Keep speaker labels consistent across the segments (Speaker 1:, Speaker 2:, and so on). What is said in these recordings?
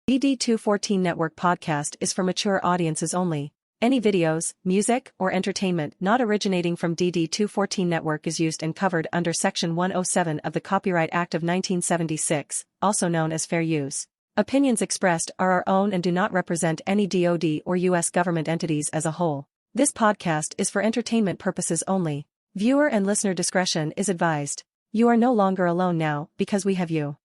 Speaker 1: DD214 Network podcast is for mature audiences only. Any videos, music, or entertainment not originating from DD214 Network is used and covered under Section 107 of the Copyright Act of 1976, also known as fair use. Opinions expressed are our own and do not represent any DoD or U.S. government entities as a whole. This podcast is for entertainment purposes only. Viewer and listener discretion is advised. You are no longer alone now because we have you.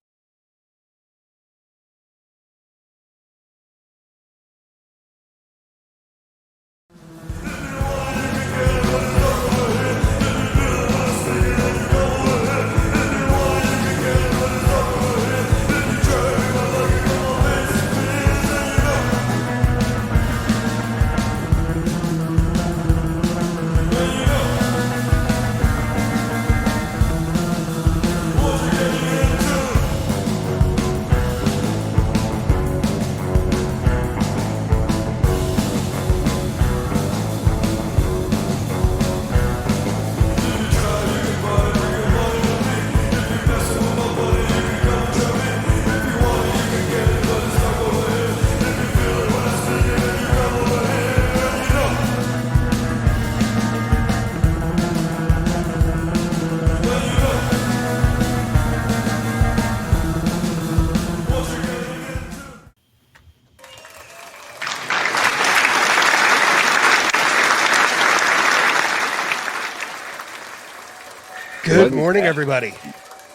Speaker 2: Good morning, everybody.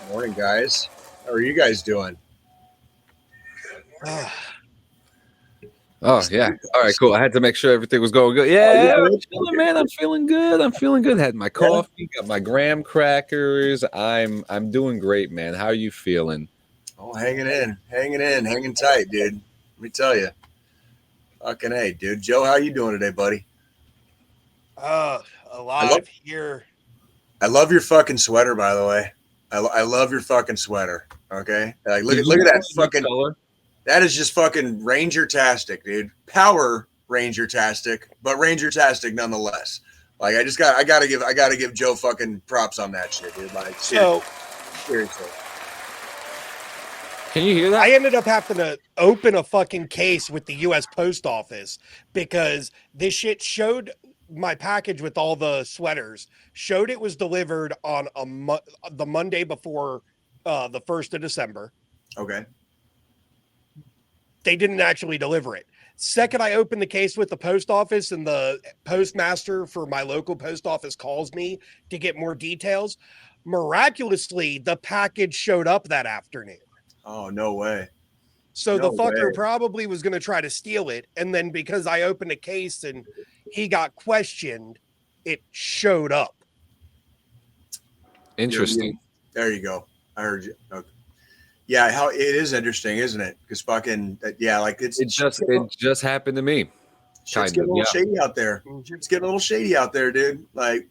Speaker 3: Morning, guys. How are you guys doing?
Speaker 4: Oh, yeah. All right, cool. I had to make sure everything was going good. Yeah, man, I'm feeling good. Had my coffee, got my graham crackers. I'm doing great, man. How are you feeling?
Speaker 3: Oh, hanging tight, dude. Let me tell you. Fucking A, dude. Joe, how you doing today, buddy?
Speaker 2: Alive here.
Speaker 3: I love your fucking sweater, by the way. I love your fucking sweater. Okay, like look at that fucking color. That is just fucking Ranger-tastic, dude. Power Ranger-tastic, but Ranger-tastic nonetheless. Like I gotta give Joe fucking props on that shit, dude. Like seriously.
Speaker 4: Can you hear that?
Speaker 2: I ended up having to open a fucking case with the U.S. Post Office because this shit showed my package with all the sweaters, showed it was delivered on the Monday before the 1st of December.
Speaker 3: Okay.
Speaker 2: They didn't actually deliver it. Second, I opened the case with the post office and the postmaster for my local post office calls me to get more details. Miraculously, the package showed up that afternoon.
Speaker 3: Oh, no way.
Speaker 2: So the fucker probably was going to try to steal it. And then because I opened a case and he got questioned, it showed up.
Speaker 4: Interesting.
Speaker 3: There you go. I heard you. Okay. Yeah, how it is interesting, isn't it? Because fucking like it
Speaker 4: just happened to me.
Speaker 3: Shit's getting a little shady out there. It's getting a little shady out there, dude. Like,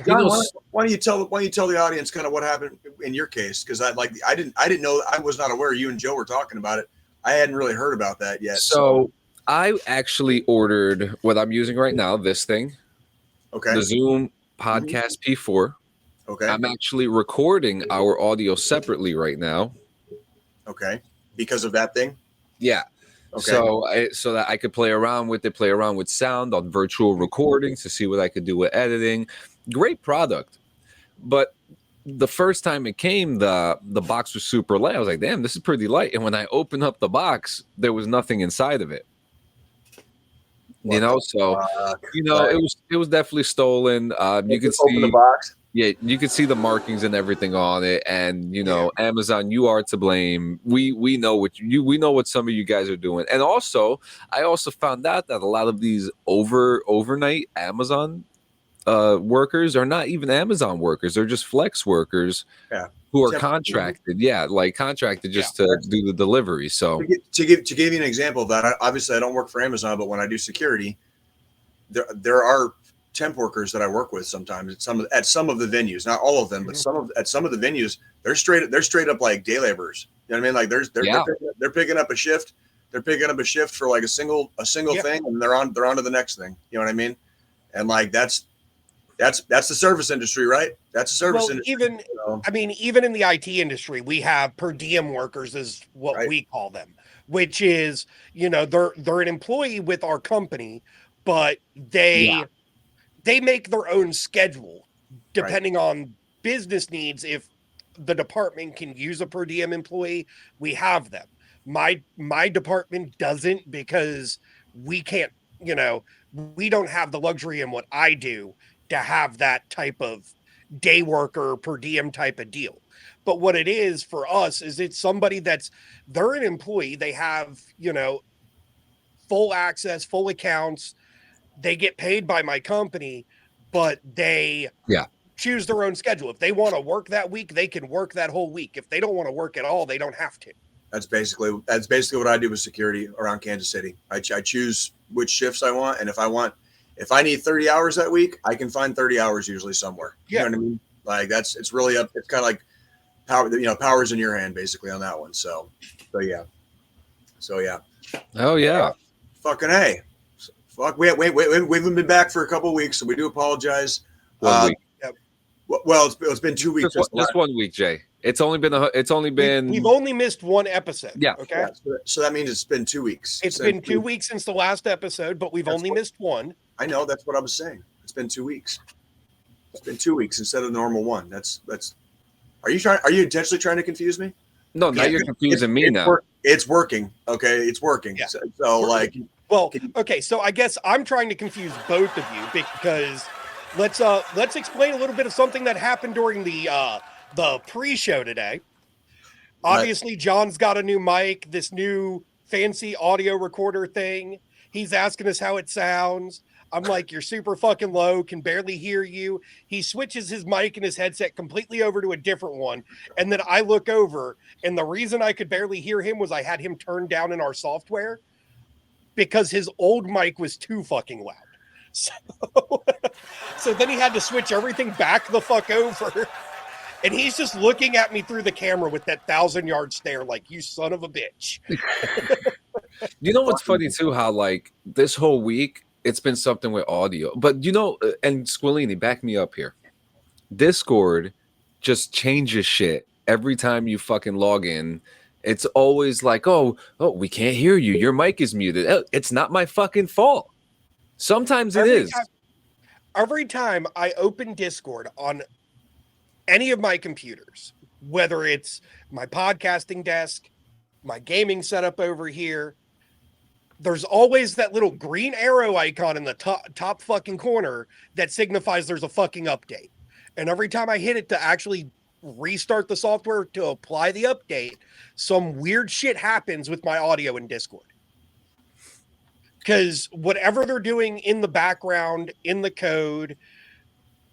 Speaker 3: John, why don't you tell the audience kind of what happened in your case? Because I didn't know. I was not aware you and Joe were talking about it. I hadn't really heard about that yet.
Speaker 4: So I actually ordered what I'm using right now. This thing,
Speaker 3: okay,
Speaker 4: the Zoom Podcast P4.
Speaker 3: Okay,
Speaker 4: I'm actually recording our audio separately right now.
Speaker 3: Okay, because of that thing.
Speaker 4: Yeah. Okay. So that I could play around with sound on virtual recordings to see what I could do with editing. Great product. But the first time it came, the box was super light. I was like, damn, this is pretty light. And when I opened up the box, there was nothing inside of it. It was definitely stolen. You can see
Speaker 3: the box.
Speaker 4: Yeah, you can see the markings and everything on it, and Amazon, you are to blame. We know we know what some of you guys are doing, and also I also found out that a lot of these overnight Amazon workers are not even Amazon workers; they're just flex workers who are contracted. Yeah, like contracted just to do the delivery. So
Speaker 3: to give you an example of that, obviously I don't work for Amazon, but when I do security, there are temp workers that I work with sometimes at some of the venues, not all of them, but at some of the venues, they're straight up like day laborers. You know what I mean? Like they're picking up a shift. They're picking up a shift for like a single thing, and they're on to the next thing. You know what I mean? And like that's That's the service industry, right? That's the service industry.
Speaker 2: Even in the IT industry, we have per diem workers, is what we call them, which is, they're an employee with our company, but they make their own schedule depending on business needs. If the department can use a per diem employee, we have them. My department doesn't, because we can't, we don't have the luxury in what I do to have that type of day worker per diem type of deal. But what it is for us is it's somebody they're an employee. They have, full access, full accounts. They get paid by my company, but they choose their own schedule. If they want to work that week, they can work that whole week. If they don't want to work at all, they don't have to.
Speaker 3: That's basically what I do with security around Kansas City. I choose which shifts I want, and if I need 30 hours that week, I can find 30 hours usually somewhere. You know what I mean? Like it's really up. It's kind of like power's in your hand basically on that one. So yeah.
Speaker 4: Oh yeah.
Speaker 3: Fucking A. Fuck. We haven't been back for a couple of weeks, so we do apologize.
Speaker 4: 1 week.
Speaker 3: Well, it's been 2 weeks.
Speaker 4: Just 1 week, Jay. It's only been.
Speaker 2: We've only missed one episode.
Speaker 4: Yeah.
Speaker 2: Okay.
Speaker 3: Yeah, so that means it's been 2 weeks.
Speaker 2: It's been 2 weeks since the last episode, but we've only missed one.
Speaker 3: I know, that's what I was saying. It's been 2 weeks. It's been 2 weeks instead of the normal one. That's. Are you intentionally trying to confuse me?
Speaker 4: No, now you're confusing me now.
Speaker 3: It's working. Okay, it's working. Yeah. So like.
Speaker 2: Well, okay. So I guess I'm trying to confuse both of you, because let's explain a little bit of something that happened during the pre-show today. Obviously, John's got a new mic, this new fancy audio recorder thing. He's asking us how it sounds. I'm like, you're super fucking low, can barely hear you. He switches his mic and his headset completely over to a different one. And then I look over, and the reason I could barely hear him was I had him turned down in our software because his old mic was too fucking loud. So then he had to switch everything back the fuck over. And he's just looking at me through the camera with that 1,000-yard stare like, you son of a bitch.
Speaker 4: You know what's funny too? How like this whole week, it's been something with audio. But and Squillini, back me up here. Discord just changes shit every time you fucking log in. It's always like, oh, we can't hear you. Your mic is muted. It's not my fucking fault. Sometimes it is.
Speaker 2: Every time I open Discord on any of my computers, whether it's my podcasting desk, my gaming setup over here, there's always that little green arrow icon in the top fucking corner that signifies there's a fucking update. And every time I hit it to actually restart the software to apply the update, some weird shit happens with my audio in Discord. Because whatever they're doing in the background, in the code,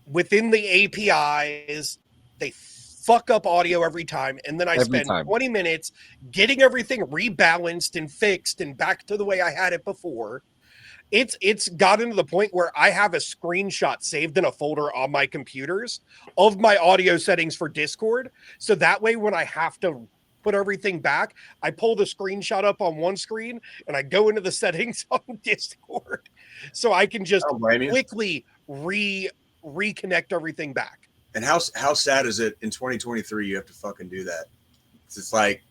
Speaker 2: within the APIs, they fuck up audio every time. And then I spend 20 minutes getting everything rebalanced and fixed and back to the way I had it before. It's gotten to the point where I have a screenshot saved in a folder on my computers of my audio settings for Discord. So that way, when I have to put everything back, I pull the screenshot up on one screen and I go into the settings on Discord so I can just quickly reconnect everything back.
Speaker 3: And how sad is it in 2023 you have to fucking do that? It's like,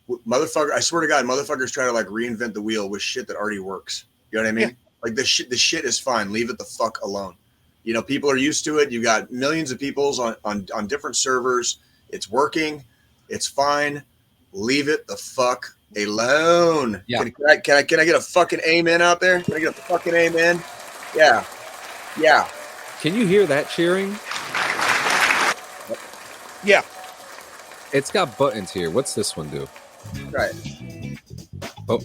Speaker 3: motherfucker, I swear to God, motherfuckers try to like reinvent the wheel with shit that already works. You know what I mean? Yeah. Like the shit is fine. Leave it the fuck alone. People are used to it. You got millions of peoples on different servers. It's working. It's fine. Leave it the fuck alone. Yeah. Can I get a fucking amen out there? Can I get a fucking amen? Yeah. Yeah.
Speaker 4: Can you hear that cheering?
Speaker 2: Yeah.
Speaker 4: It's got buttons here. What's this one do?
Speaker 3: Right.
Speaker 4: Oh.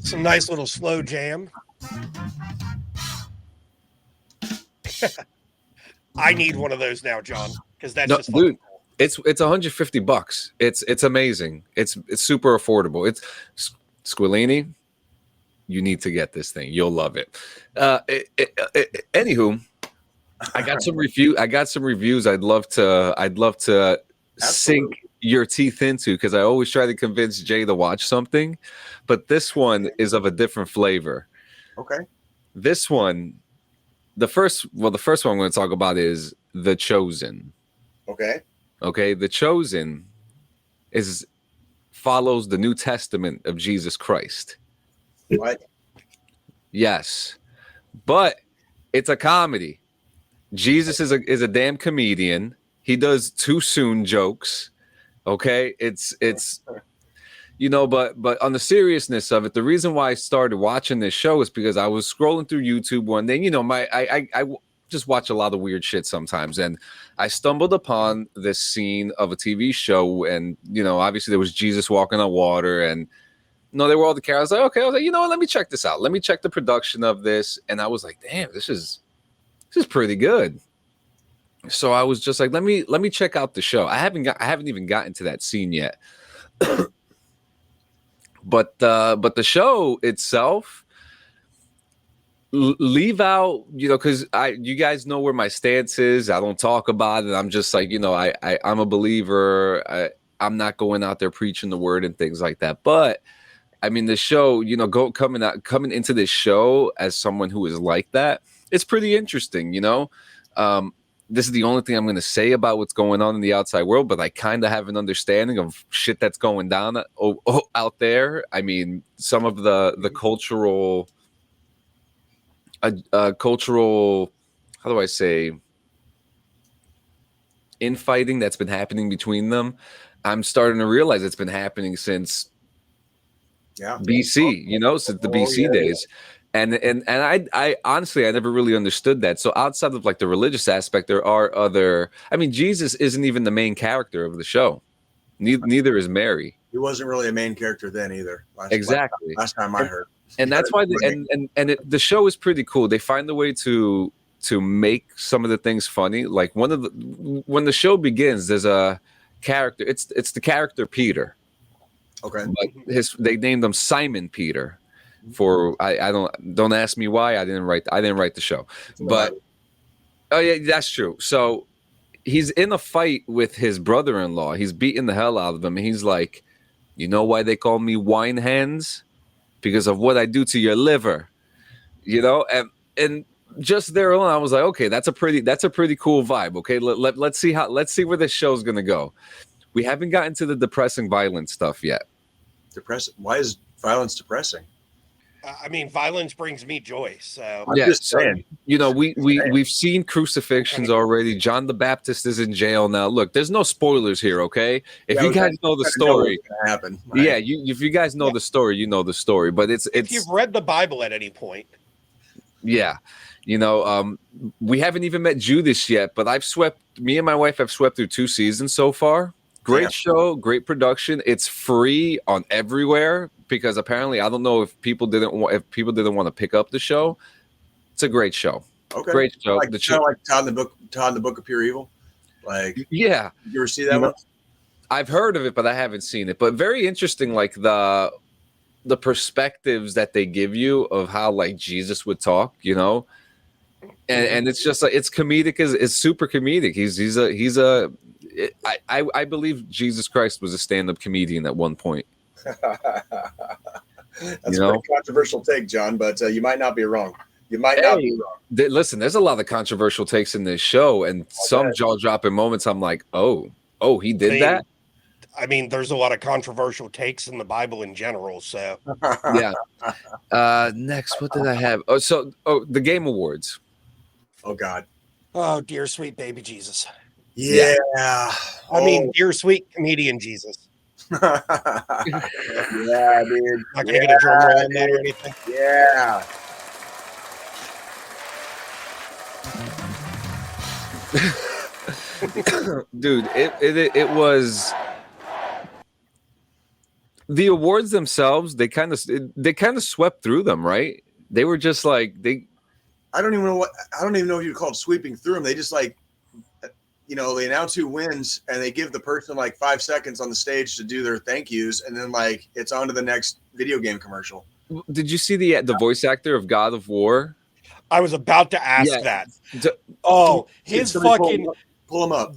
Speaker 2: Some nice little slow jam. I need one of those now, John, because that's just
Speaker 4: dude. Cool. It's $150. It's amazing. It's super affordable. It's Squillini. You need to get this thing. You'll love it. Anywho, I got some reviews. I'd love to sink your teeth into, because I always try to convince Jay to watch something, but this one is of a different flavor.
Speaker 3: Okay.
Speaker 4: This one the first one I'm going to talk about is The Chosen.
Speaker 3: Okay.
Speaker 4: Okay, The Chosen follows the New Testament of Jesus Christ.
Speaker 3: What?
Speaker 4: Yes, but it's a comedy. Jesus is a damn comedian. He does too soon jokes. Okay, it's but on the seriousness of it, the reason why I started watching this show is because I was scrolling through YouTube one day. I just watch a lot of weird shit sometimes, and I stumbled upon this scene of a TV show, and obviously there was Jesus walking on water, and they were all the characters. I was like, you know what? Let me check this out. Let me check the production of this, and I was like, damn, this is pretty good. So I was just like, let me check out the show. I haven't even gotten to that scene yet. But the show itself, leave out, because you guys know where my stance is. I don't talk about it. I'm just like, I'm a believer. I'm not going out there preaching the word and things like that. But I mean, the show, coming into this show as someone who is like that, it's pretty interesting. This is the only thing I'm going to say about what's going on in the outside world, but I kind of have an understanding of shit that's going down out there. I mean, some of the cultural, how do I say, infighting that's been happening between them. I'm starting to realize it's been happening since BC, since the BC days. And I honestly, I never really understood that. So outside of like the religious aspect, there are other. I mean, Jesus isn't even the main character of the show. Neither is Mary.
Speaker 3: He wasn't really a main character then either.
Speaker 4: Exactly.
Speaker 3: Last time I heard.
Speaker 4: And that's why. The show is pretty cool. They find a way to make some of the things funny. Like when the show begins, there's a character. It's the character Peter.
Speaker 3: Okay.
Speaker 4: But they named him Simon Peter. For I don't ask me why. I didn't write the show, but oh yeah, that's true. So he's in a fight with his brother-in-law. He's beating the hell out of him. And he's like, you know why they call me wine hands? Because of what I do to your liver. And just there alone, I was like, okay, that's a pretty cool vibe. Okay, let's see where this show's gonna go. We haven't gotten to the depressing, violent stuff yet.
Speaker 3: Depressing? Why is violence depressing?
Speaker 2: I mean, violence brings me joy. So
Speaker 3: I'm just saying.
Speaker 4: We've seen crucifixions already. John the Baptist is in jail now. Look, there's no spoilers here, okay? If you guys know the story,
Speaker 3: happen. Right?
Speaker 4: Yeah, if you guys know the story, you know the story. But it's
Speaker 2: if you've read the Bible at any point,
Speaker 4: yeah, we haven't even met Judas yet. But me and my wife have swept through 2 seasons so far. Great show, great production. It's free on everywhere because apparently I don't know if people didn't want to pick up the show. It's a great show.
Speaker 3: Okay,
Speaker 4: great show.
Speaker 3: Like Todd in the Book of Pure Evil. Like
Speaker 4: yeah,
Speaker 3: you ever see that one?
Speaker 4: I've heard of it, but I haven't seen it. But very interesting, like the perspectives that they give you of how like Jesus would talk, and it's just like it's comedic. It's super comedic. I believe Jesus Christ was a stand-up comedian at one point.
Speaker 3: That's a pretty controversial take, John, but you might not be wrong. You might not be wrong.
Speaker 4: Listen, there's a lot of controversial takes in this show, and some jaw-dropping moments. I'm like, oh, he did that.
Speaker 2: I mean, there's a lot of controversial takes in the Bible in general. So
Speaker 4: yeah. Next, what did I have? The Game Awards.
Speaker 3: Oh God.
Speaker 2: Oh dear, sweet baby Jesus.
Speaker 3: Yeah.
Speaker 2: I mean, dear sweet comedian Jesus.
Speaker 3: Yeah, dude.
Speaker 2: Not gonna get a drum roll on that or anything.
Speaker 3: Yeah.
Speaker 4: Dude, it was the awards themselves. They kind of swept through them, right? They were just like
Speaker 3: I don't even know if you call it sweeping through them. They just like, they announce who wins and they give the person like 5 seconds on the stage to do their thank yous, and then like it's on to the next video game commercial.
Speaker 4: Did you see the voice actor of God of War?
Speaker 2: I was about to ask that. His fucking
Speaker 3: pull him up.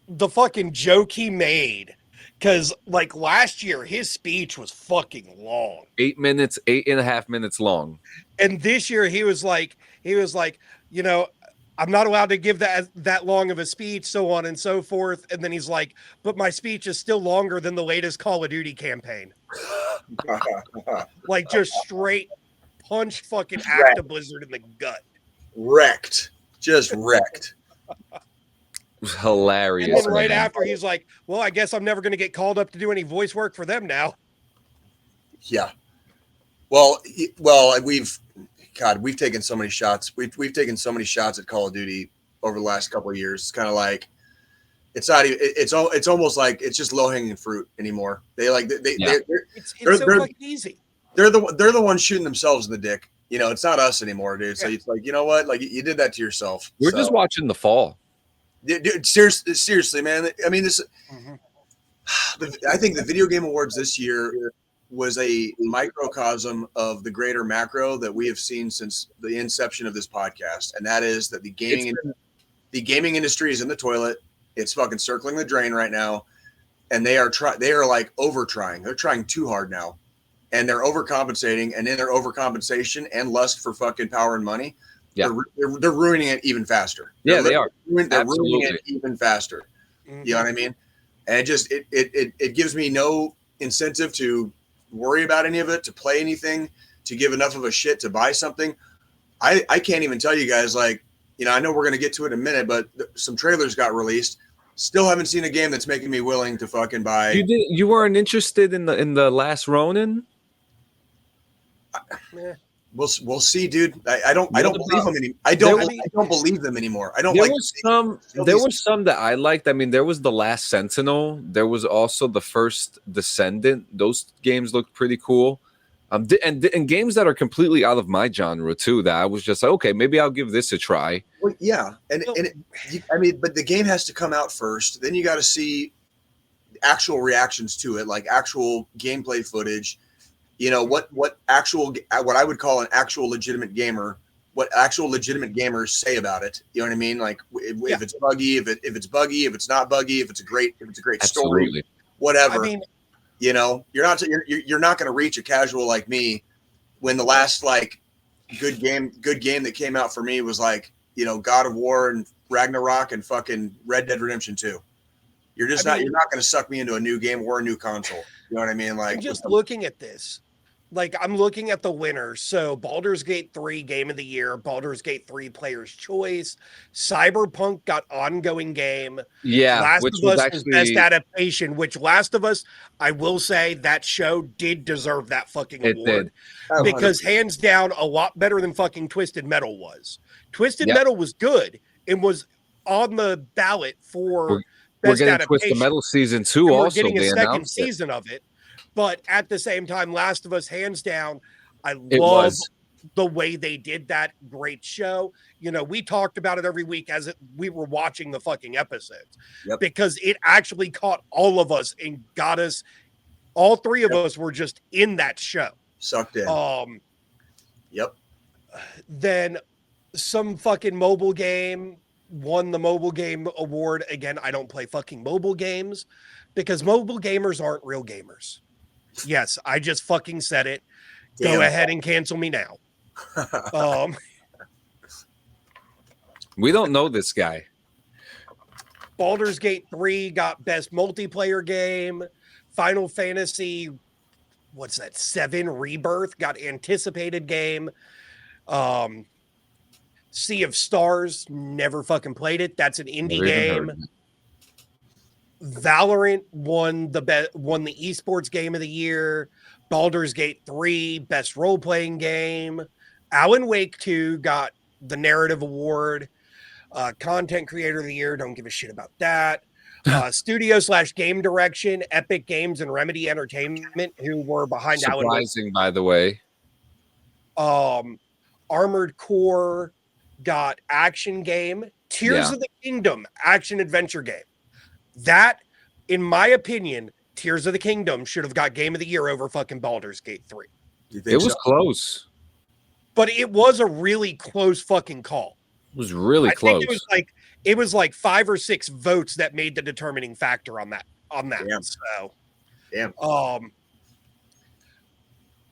Speaker 2: The fucking joke he made, because like last year his speech was fucking long,
Speaker 4: 8.5 minutes long,
Speaker 2: and this year he was like, you know, I'm not allowed to give that long of a speech, so on and so forth. And then he's like, but my speech is still longer than the latest Call of Duty campaign. Like just straight punch fucking Blizzard in the gut.
Speaker 3: Wrecked. Just wrecked.
Speaker 4: It was hilarious.
Speaker 2: And then right after he's like, well, I guess I'm never going to get called up to do any voice work for them now.
Speaker 3: Yeah. Well, we've taken so many shots. We've taken so many shots at Call of Duty over the last couple of years. It's kind of like it's not even. It's almost like it's just low hanging fruit anymore.
Speaker 2: It's so fucking easy.
Speaker 3: They're the ones shooting themselves in the dick. You know, it's not us anymore, dude. So it's like, you know what? Like you did that to yourself.
Speaker 4: We're just watching the fall.
Speaker 3: Dude, seriously, man. I mean, this. I think the Video Game Awards this year was a microcosm of the greater macro that we have seen since the inception of this podcast, and that is that the gaming industry is in the toilet. It's fucking circling the drain right now, and they are like over trying. They're trying too hard now, and they're overcompensating, and in their overcompensation and lust for fucking power and money, they're ruining it even faster.
Speaker 4: Yeah, they are.
Speaker 3: They're ruining it even faster. Mm-hmm. You know what I mean? And it gives me no incentive to worry about any of it, to play anything, to give enough of a shit to buy something. I can't even tell you guys, like, you know, I know we're going to get to it in a minute, but some trailers got released. Still haven't seen a game that's making me willing to fucking buy.
Speaker 4: You weren't interested in the last Ronin?
Speaker 3: We'll see, dude. I don't believe them anymore. I don't believe them anymore. I don't.
Speaker 4: There was some that I liked. I mean, there was The Last Sentinel. There was also the first Descendant. Those games looked pretty cool. And games that are completely out of my genre too. That I was just like, okay, maybe I'll give this a try.
Speaker 3: Well, yeah, I mean, but the game has to come out first. Then you got to see actual reactions to it, like actual gameplay footage. You know what I would call an actual legitimate gamer, what actual legitimate gamers say about it. You know what I mean? Like if it's buggy, if it's buggy, if it's not buggy, if it's a great story, whatever. I mean, you know, you're not going to reach a casual like me when the last like good game that came out for me was like, you know, God of War and Ragnarok and fucking Red Dead Redemption 2. You're just you're not going to suck me into a new game or a new console. You know what I mean? Like,
Speaker 2: I'm just looking at this. Like, I'm looking at the winners. So Baldur's Gate 3 Game of the Year, Baldur's Gate 3 Player's Choice, Cyberpunk got Ongoing Game.
Speaker 4: Yeah,
Speaker 2: Last of Us was Best Adaptation, which Last of Us, I will say that show did deserve that fucking award. Did. Because hands down, a lot better than fucking Twisted Metal was. Twisted Metal was good and was on the ballot for Best
Speaker 4: Adaptation. We're
Speaker 2: getting
Speaker 4: Twisted Metal Season 2 also.
Speaker 2: We're getting a second season of it. But at the same time, Last of Us, hands down, I love the way they did that. Great show. You know, we talked about it every week as we were watching the fucking episodes because it actually caught all of us and got us. All three of us were just in that show.
Speaker 3: Sucked in.
Speaker 2: Then some fucking mobile game won the mobile game award. Again, I don't play fucking mobile games because mobile gamers aren't real gamers. Yes, I just fucking said it. Damn. Go ahead and cancel me now.
Speaker 4: We don't know this guy.
Speaker 2: Baldur's Gate 3 got Best Multiplayer Game. Final Fantasy, 7 Rebirth got Anticipated Game. Sea of Stars, never fucking played it. That's an indie game. Valorant won the esports game of the year. Baldur's Gate 3 best role-playing game. Alan Wake 2 got the narrative award. Content creator of the year, don't give a shit about that. Studio/game direction, Epic Games and Remedy Entertainment, who were behind Alan Wake.
Speaker 4: Surprising, by the way.
Speaker 2: Armored Core got action game. Tears of the Kingdom action adventure game. That, in my opinion, Tears of the Kingdom should have got Game of the Year over fucking Baldur's Gate 3.
Speaker 4: It was close.
Speaker 2: But it was a really close fucking call.
Speaker 4: It was really close.
Speaker 2: It was like 5 or 6 votes that made the determining factor on that.
Speaker 3: Damn.
Speaker 2: So,
Speaker 3: damn.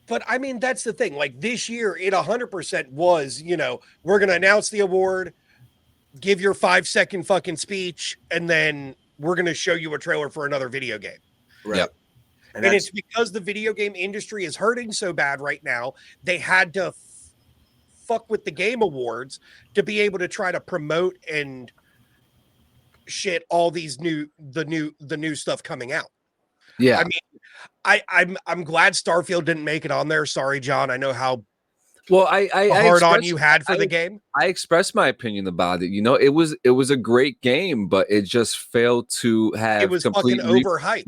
Speaker 2: But I mean, that's the thing. Like this year, it 100% was, we're going to announce the award, give your 5-second fucking speech, and then we're going to show you a trailer for another video game.
Speaker 3: Right.
Speaker 4: Yep.
Speaker 2: And it's because the video game industry is hurting so bad right now, they had to fuck with the game awards to be able to try to promote and shit all these new stuff coming out.
Speaker 4: Yeah.
Speaker 2: I mean, I'm glad Starfield didn't make it on there. Sorry, John. I know how
Speaker 4: I
Speaker 2: hard on you had for the game.
Speaker 4: I expressed my opinion about it. It was a great game, but it just failed to have
Speaker 2: it was fucking overhyped.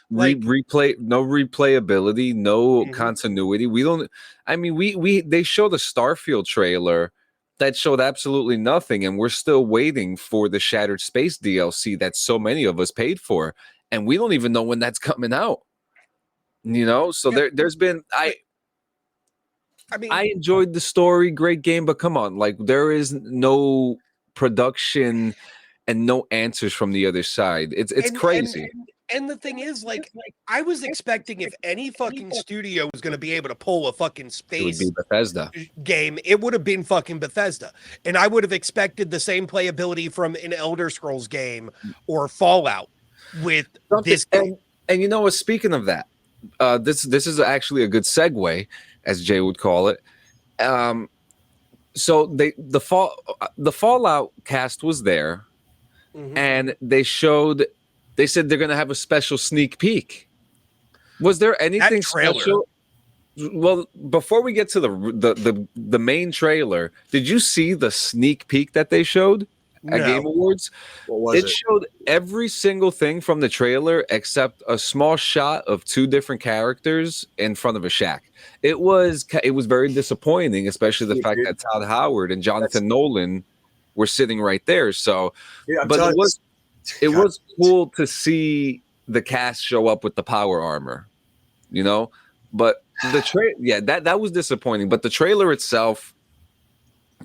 Speaker 4: No replayability, no continuity. They showed a Starfield trailer that showed absolutely nothing, and we're still waiting for the Shattered Space DLC that so many of us paid for, and we don't even know when that's coming out. So there's been I enjoyed the story, great game, but come on, like there is no production and no answers from the other side. It's crazy.
Speaker 2: And the thing is, like I was expecting if any fucking studio was going to be able to pull a fucking space
Speaker 4: Bethesda
Speaker 2: game, it would have been fucking Bethesda. And I would have expected the same playability from an Elder Scrolls game or Fallout with this game.
Speaker 4: And speaking of that, this is actually a good segue, as Jay would call it. So the Fallout cast was there, and they said they're going to have a special sneak peek. Was there anything special? Well, before we get to the main trailer, did you see the sneak peek that they showed at Game Awards?
Speaker 3: What was it?
Speaker 4: Showed every single thing from the trailer except a small shot of two different characters in front of a shack. It was very disappointing, especially the fact that Todd Howard and Jonathan Nolan were sitting right there. So, but it was cool to see the cast show up with the power armor, But the that was disappointing. But the trailer itself,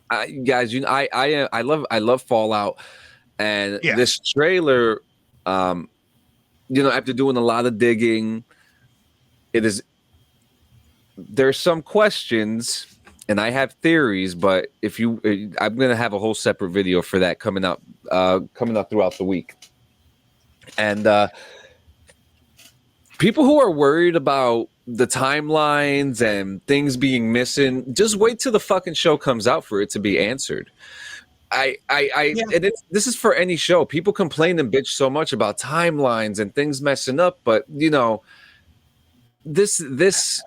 Speaker 4: guys, I love Fallout, and this trailer, after doing a lot of digging, there's some questions, and I have theories, but I'm gonna have a whole separate video for that coming out throughout the week, and people who are worried about the timelines and things being missing, just wait till the fucking show comes out for it to be answered. This is for any show. People complain and bitch so much about timelines and things messing up, but this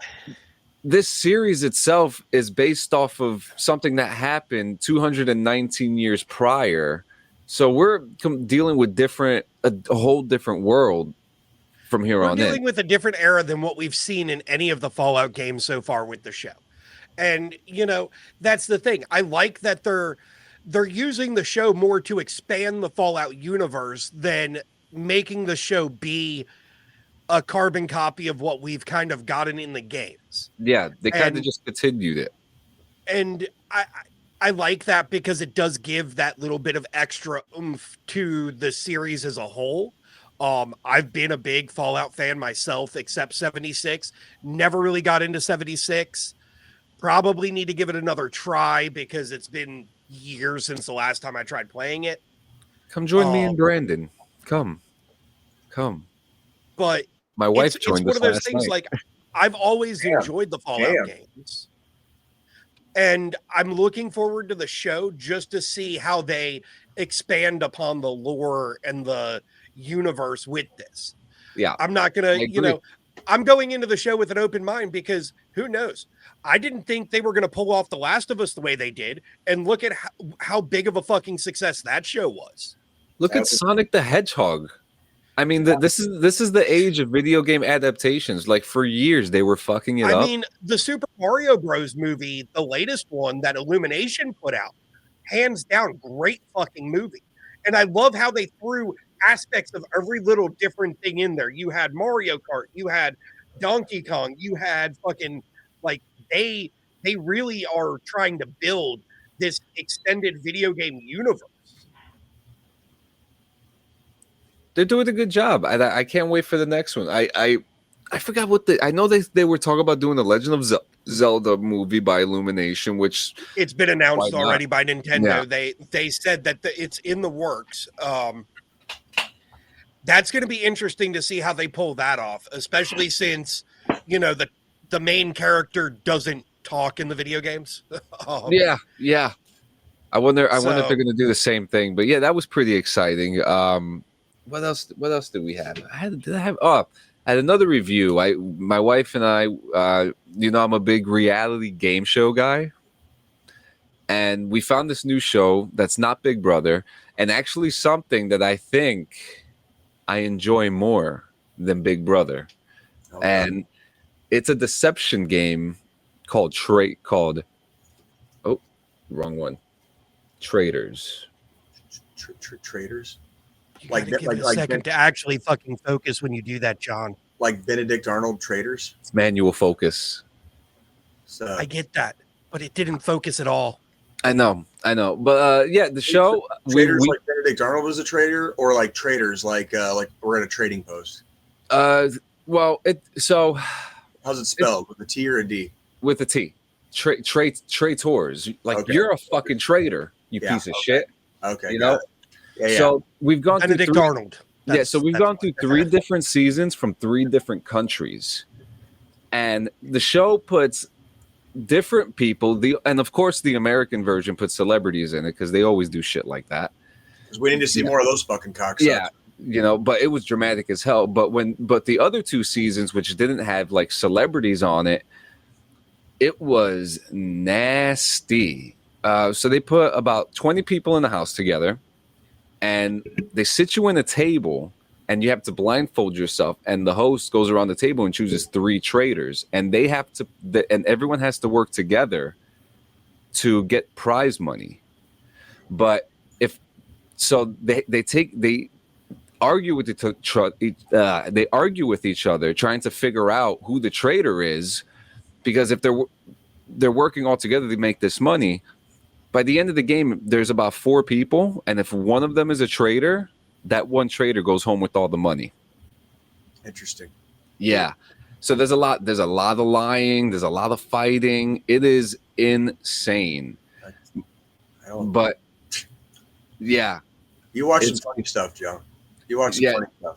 Speaker 4: series itself is based off of something that happened 219 years prior. So we're dealing with a whole different world from here on in. We're
Speaker 2: dealing with a different era than what we've seen in any of the Fallout games so far with the show. And, that's the thing. I like that they're using the show more to expand the Fallout universe than making the show be a carbon copy of what we've kind of gotten in the games.
Speaker 4: Yeah, they kind of just continued it.
Speaker 2: And I like that because it does give that little bit of extra oomph to the series as a whole. I've been a big Fallout fan myself, except 76. Never really got into 76. Probably need to give it another try because it's been years since the last time I tried playing it.
Speaker 4: Come join me and Brandon. Come.
Speaker 2: But
Speaker 4: my wife joined us last night. It's one of those things
Speaker 2: like I've always enjoyed the Fallout games. And I'm looking forward to the show just to see how they expand upon the lore and the universe with this.
Speaker 4: Yeah.
Speaker 2: I'm not going to, I'm going into the show with an open mind because who knows? I didn't think they were going to pull off The Last of Us the way they did. And look at how big of a fucking success that show was.
Speaker 4: Look at Sonic the Hedgehog. I mean, this is the age of video game adaptations. Like for years, they were fucking it up.
Speaker 2: I mean, the Super Mario Bros. Movie, the latest one that Illumination put out, hands down, great fucking movie. And I love how they threw aspects of every little different thing in there. You had Mario Kart, you had Donkey Kong, you had fucking like they really are trying to build this extended video game universe.
Speaker 4: They're doing a good job. I can't wait for the next one. I I forgot what I know they were talking about doing the Legend of Zelda movie by Illumination, which
Speaker 2: it's been announced already by Nintendo.
Speaker 4: Yeah.
Speaker 2: They said that it's in the works. That's going to be interesting to see how they pull that off, especially since, you know, the main character doesn't talk in the video games.
Speaker 4: Yeah. I wonder if they're
Speaker 2: So-
Speaker 4: going to do the same thing. But yeah, that was pretty exciting. What else did we have? I had another review. My wife and I, I'm a big reality game show guy. And we found this new show that's not Big Brother, and actually something that I think I enjoy more than Big Brother. And it's a deception game called wrong one. Traitors.
Speaker 3: Traitors?
Speaker 2: Like, give it a second to actually fucking focus when you do that, John.
Speaker 3: Like Benedict Arnold Traitors?
Speaker 4: It's manual focus.
Speaker 3: So
Speaker 2: I get that, but it didn't focus at all.
Speaker 4: I know. But yeah, the show
Speaker 3: Traitors like Benedict Arnold was a traitor, or like traitors like we're at a trading post.
Speaker 4: Well, so
Speaker 3: how's it spelled? With a T or a D?
Speaker 4: With a T. Traitors. Like you're a fucking traitor, you piece of shit.
Speaker 3: Okay.
Speaker 4: You know?
Speaker 3: Yeah.
Speaker 4: So we've gone
Speaker 2: Benedict
Speaker 4: through
Speaker 2: Arnold.
Speaker 4: So we've gone through 3 different seasons from 3 different countries. And the show puts different people, and of course the American version puts celebrities in it because they always do shit like that.
Speaker 3: Because we need to see more of those fucking cocksuckers.
Speaker 4: Yeah. But it was dramatic as hell. But the other 2 seasons, which didn't have like celebrities on it, it was nasty. So they put about 20 people in the house together, and they sit you in a table, and you have to blindfold yourself. And the host goes around the table and chooses 3 traitors, and and everyone has to work together to get prize money. But they argue with they argue with each other, trying to figure out who the traitor is, because if they're working all together to make this money. By the end of the game, there's about 4 people, and if one of them is a traitor, that one traitor goes home with all the money.
Speaker 3: Interesting.
Speaker 4: Yeah. So there's a lot of lying, there's a lot of fighting. It is insane. But yeah.
Speaker 3: You watch some funny stuff, Joe. You watch some funny stuff.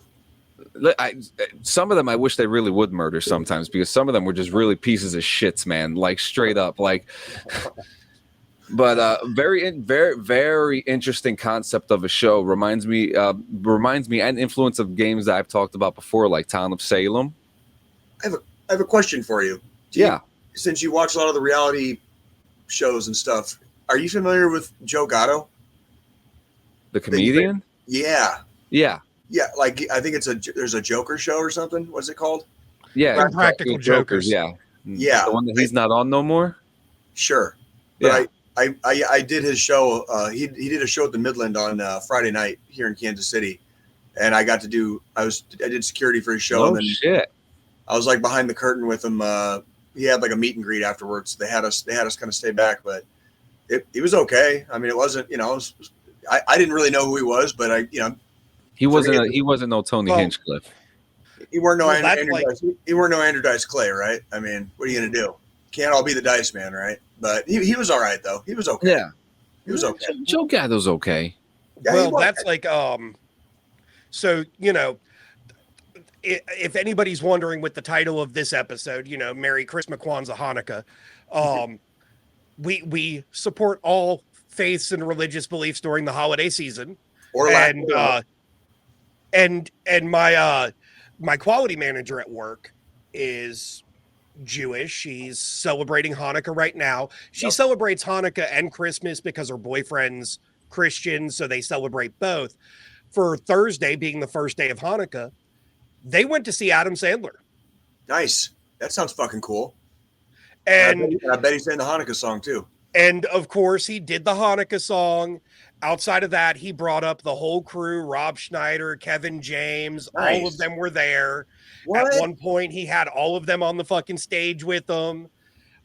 Speaker 4: Some of them I wish they really would murder sometimes, because some of them were just really pieces of shits, man. Like straight up, like. But very, very interesting concept of a show. Reminds me and influence of games that I've talked about before, like Town of Salem.
Speaker 3: I have a question for you. Since you watch a lot of the reality shows and stuff, are you familiar with Joe Gatto?
Speaker 4: The comedian?
Speaker 3: Yeah. Like I think there's a Joker show or something. What's it called?
Speaker 4: Yeah,
Speaker 2: Practical Jokers.
Speaker 4: Yeah.
Speaker 3: The
Speaker 4: one that he's not on no more.
Speaker 3: Sure. But I did his show. He did a show at the Midland on Friday night here in Kansas City, and I did security for his show.
Speaker 4: Oh,
Speaker 3: and then
Speaker 4: shit! I
Speaker 3: was like behind the curtain with him. He had like a meet and greet afterwards. They had us kind of stay back, but it was okay. I mean, it wasn't. I didn't really know who he was, but
Speaker 4: he wasn't no Tony Hinchcliffe.
Speaker 3: He weren't no Andrew Dice Clay, right? I mean, what are you gonna do? Can't all be the Dice Man, right? But he was all right though. He was okay.
Speaker 4: Yeah,
Speaker 3: he was okay.
Speaker 4: Joe Gatto's okay.
Speaker 2: Yeah, well, that's like so if anybody's wondering with the title of this episode, Merry Chrismakwanzahanukah, we support all faiths and religious beliefs during the holiday season. And my quality manager at work is Jewish. She's celebrating Hanukkah right now. She celebrates Hanukkah and Christmas because her boyfriend's Christian, so they celebrate both. For Thursday being the first day of Hanukkah, they went to see Adam Sandler.
Speaker 3: Nice. That sounds fucking cool.
Speaker 2: And
Speaker 3: I bet he sang the Hanukkah song too.
Speaker 2: And of course, he did the Hanukkah song. Outside of that, he brought up the whole crew: Rob Schneider, Kevin James. Nice. All of them were there. What? At one point, he had all of them on the fucking stage with him.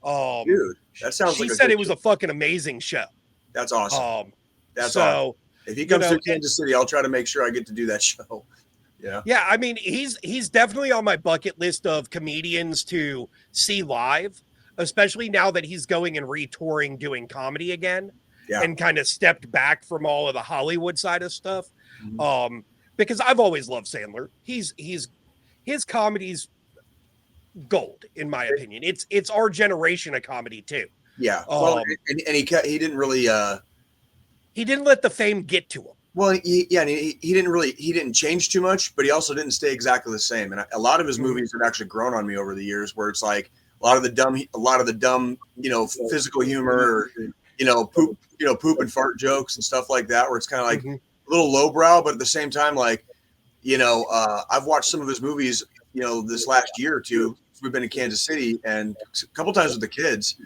Speaker 3: Dude, that sounds like
Speaker 2: she said it was a fucking amazing show.
Speaker 3: That's awesome. That's
Speaker 2: so
Speaker 3: awesome. If he comes to Kansas City, I'll try to make sure I get to do that show.
Speaker 2: Yeah, I mean, he's definitely on my bucket list of comedians to see live, especially now that he's going and retouring doing comedy again, and kind of stepped back from all of the Hollywood side of stuff. Because I've always loved Sandler. His comedy's gold, in my opinion. It's our generation of comedy too.
Speaker 3: Yeah. Well, and he didn't really
Speaker 2: he didn't let the fame get to him.
Speaker 3: Well, he didn't change too much, but he also didn't stay exactly the same. And a lot of his movies have actually grown on me over the years, where it's like a lot of the dumb, physical humor, or, poop and fart jokes and stuff like that, where it's kind of like a little lowbrow, but at the same time, like, I've watched some of his movies, this last year or two. We've been in Kansas City and a couple times with the kids,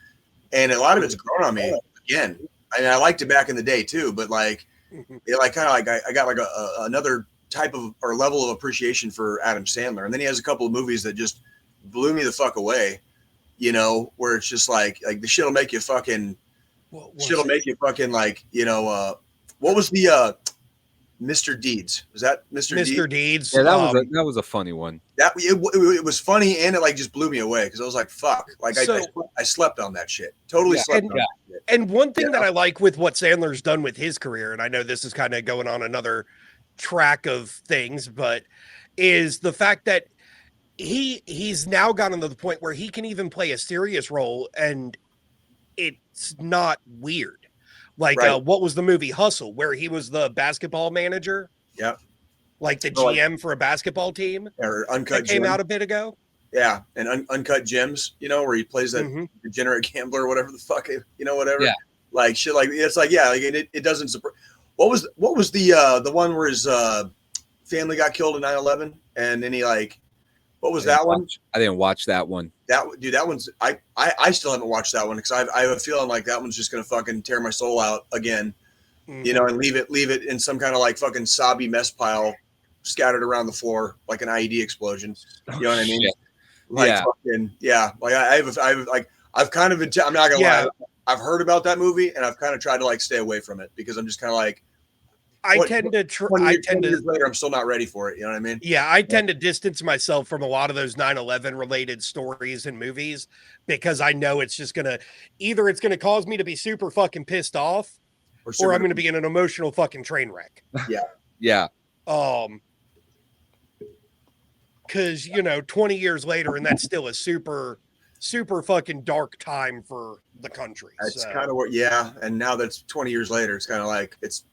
Speaker 3: and a lot of it's grown on me again. I mean, I liked it back in the day too, but like. I got like another type of or level of appreciation for Adam Sandler, and then he has a couple of movies that just blew me the fuck away, where it's just like the shit'll make you fucking what was the Mr. Deeds? Was that Mr.
Speaker 2: Deeds?
Speaker 4: Yeah, that was a funny one.
Speaker 3: That it was funny, and it like just blew me away because I was like, fuck, like I slept on that shit. Totally slept on that shit.
Speaker 2: And one thing that I like with what Sandler's done with his career, and I know this is kind of going on another track of things, but is the fact that he's now gotten to the point where he can even play a serious role and it's not weird. Like, what was the movie Hustle, where he was the basketball manager?
Speaker 3: Yeah.
Speaker 2: Like the GM for a basketball team?
Speaker 3: Or Uncut
Speaker 2: Gems. Came out a bit ago?
Speaker 3: Yeah. And Uncut Gems, where he plays that degenerate gambler or whatever the fuck, whatever. Yeah. Like shit, like it's like, yeah, like it doesn't support. What was the one where his family got killed in 9/11? And then he what was that one?
Speaker 4: I didn't watch that one.
Speaker 3: That one's I still haven't watched that one because I have a feeling like that one's just gonna fucking tear my soul out again, and leave it in some kind of like fucking sobby mess pile scattered around the floor like an IED explosion. You know what I mean?
Speaker 4: Shit.
Speaker 3: Like fucking like I've kind of been I'm not gonna lie, I've heard about that movie and I've kind of tried to like stay away from it because I'm just kind of like.
Speaker 2: I tend to
Speaker 3: years later, I'm still not ready for it. You know what I mean?
Speaker 2: Yeah, I tend to distance myself from a lot of those 9/11 related stories and movies because I know it's just gonna cause me to be super fucking pissed off, or I'm gonna be in an emotional fucking train wreck.
Speaker 3: Yeah,
Speaker 4: yeah.
Speaker 2: Because 20 years later, and that's still a super fucking dark time for the country.
Speaker 3: It's kind of what, and now that's 20 years later, it's kind of like it's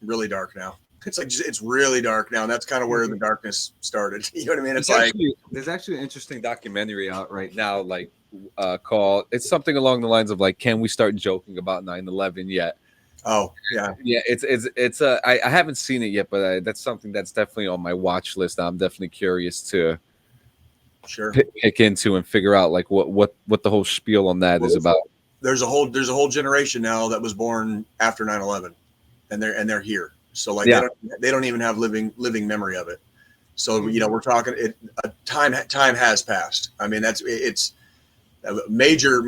Speaker 3: really dark now. It's like it's really dark now, and that's kind of where the darkness started. You know what I mean?
Speaker 4: There's actually an interesting documentary out right now, like called. It's something along the lines of like, can we start joking about 9/11 yet?
Speaker 3: Oh yeah,
Speaker 4: yeah. It's I haven't seen it yet, but that's something that's definitely on my watch list. I'm definitely curious to.
Speaker 3: Sure.
Speaker 4: Pick into and figure out like what the whole spiel on that is about.
Speaker 3: There's a whole generation now that was born after 9/11 and they're here. So like they don't even have living memory of it. So we're talking time has passed. I mean it's a major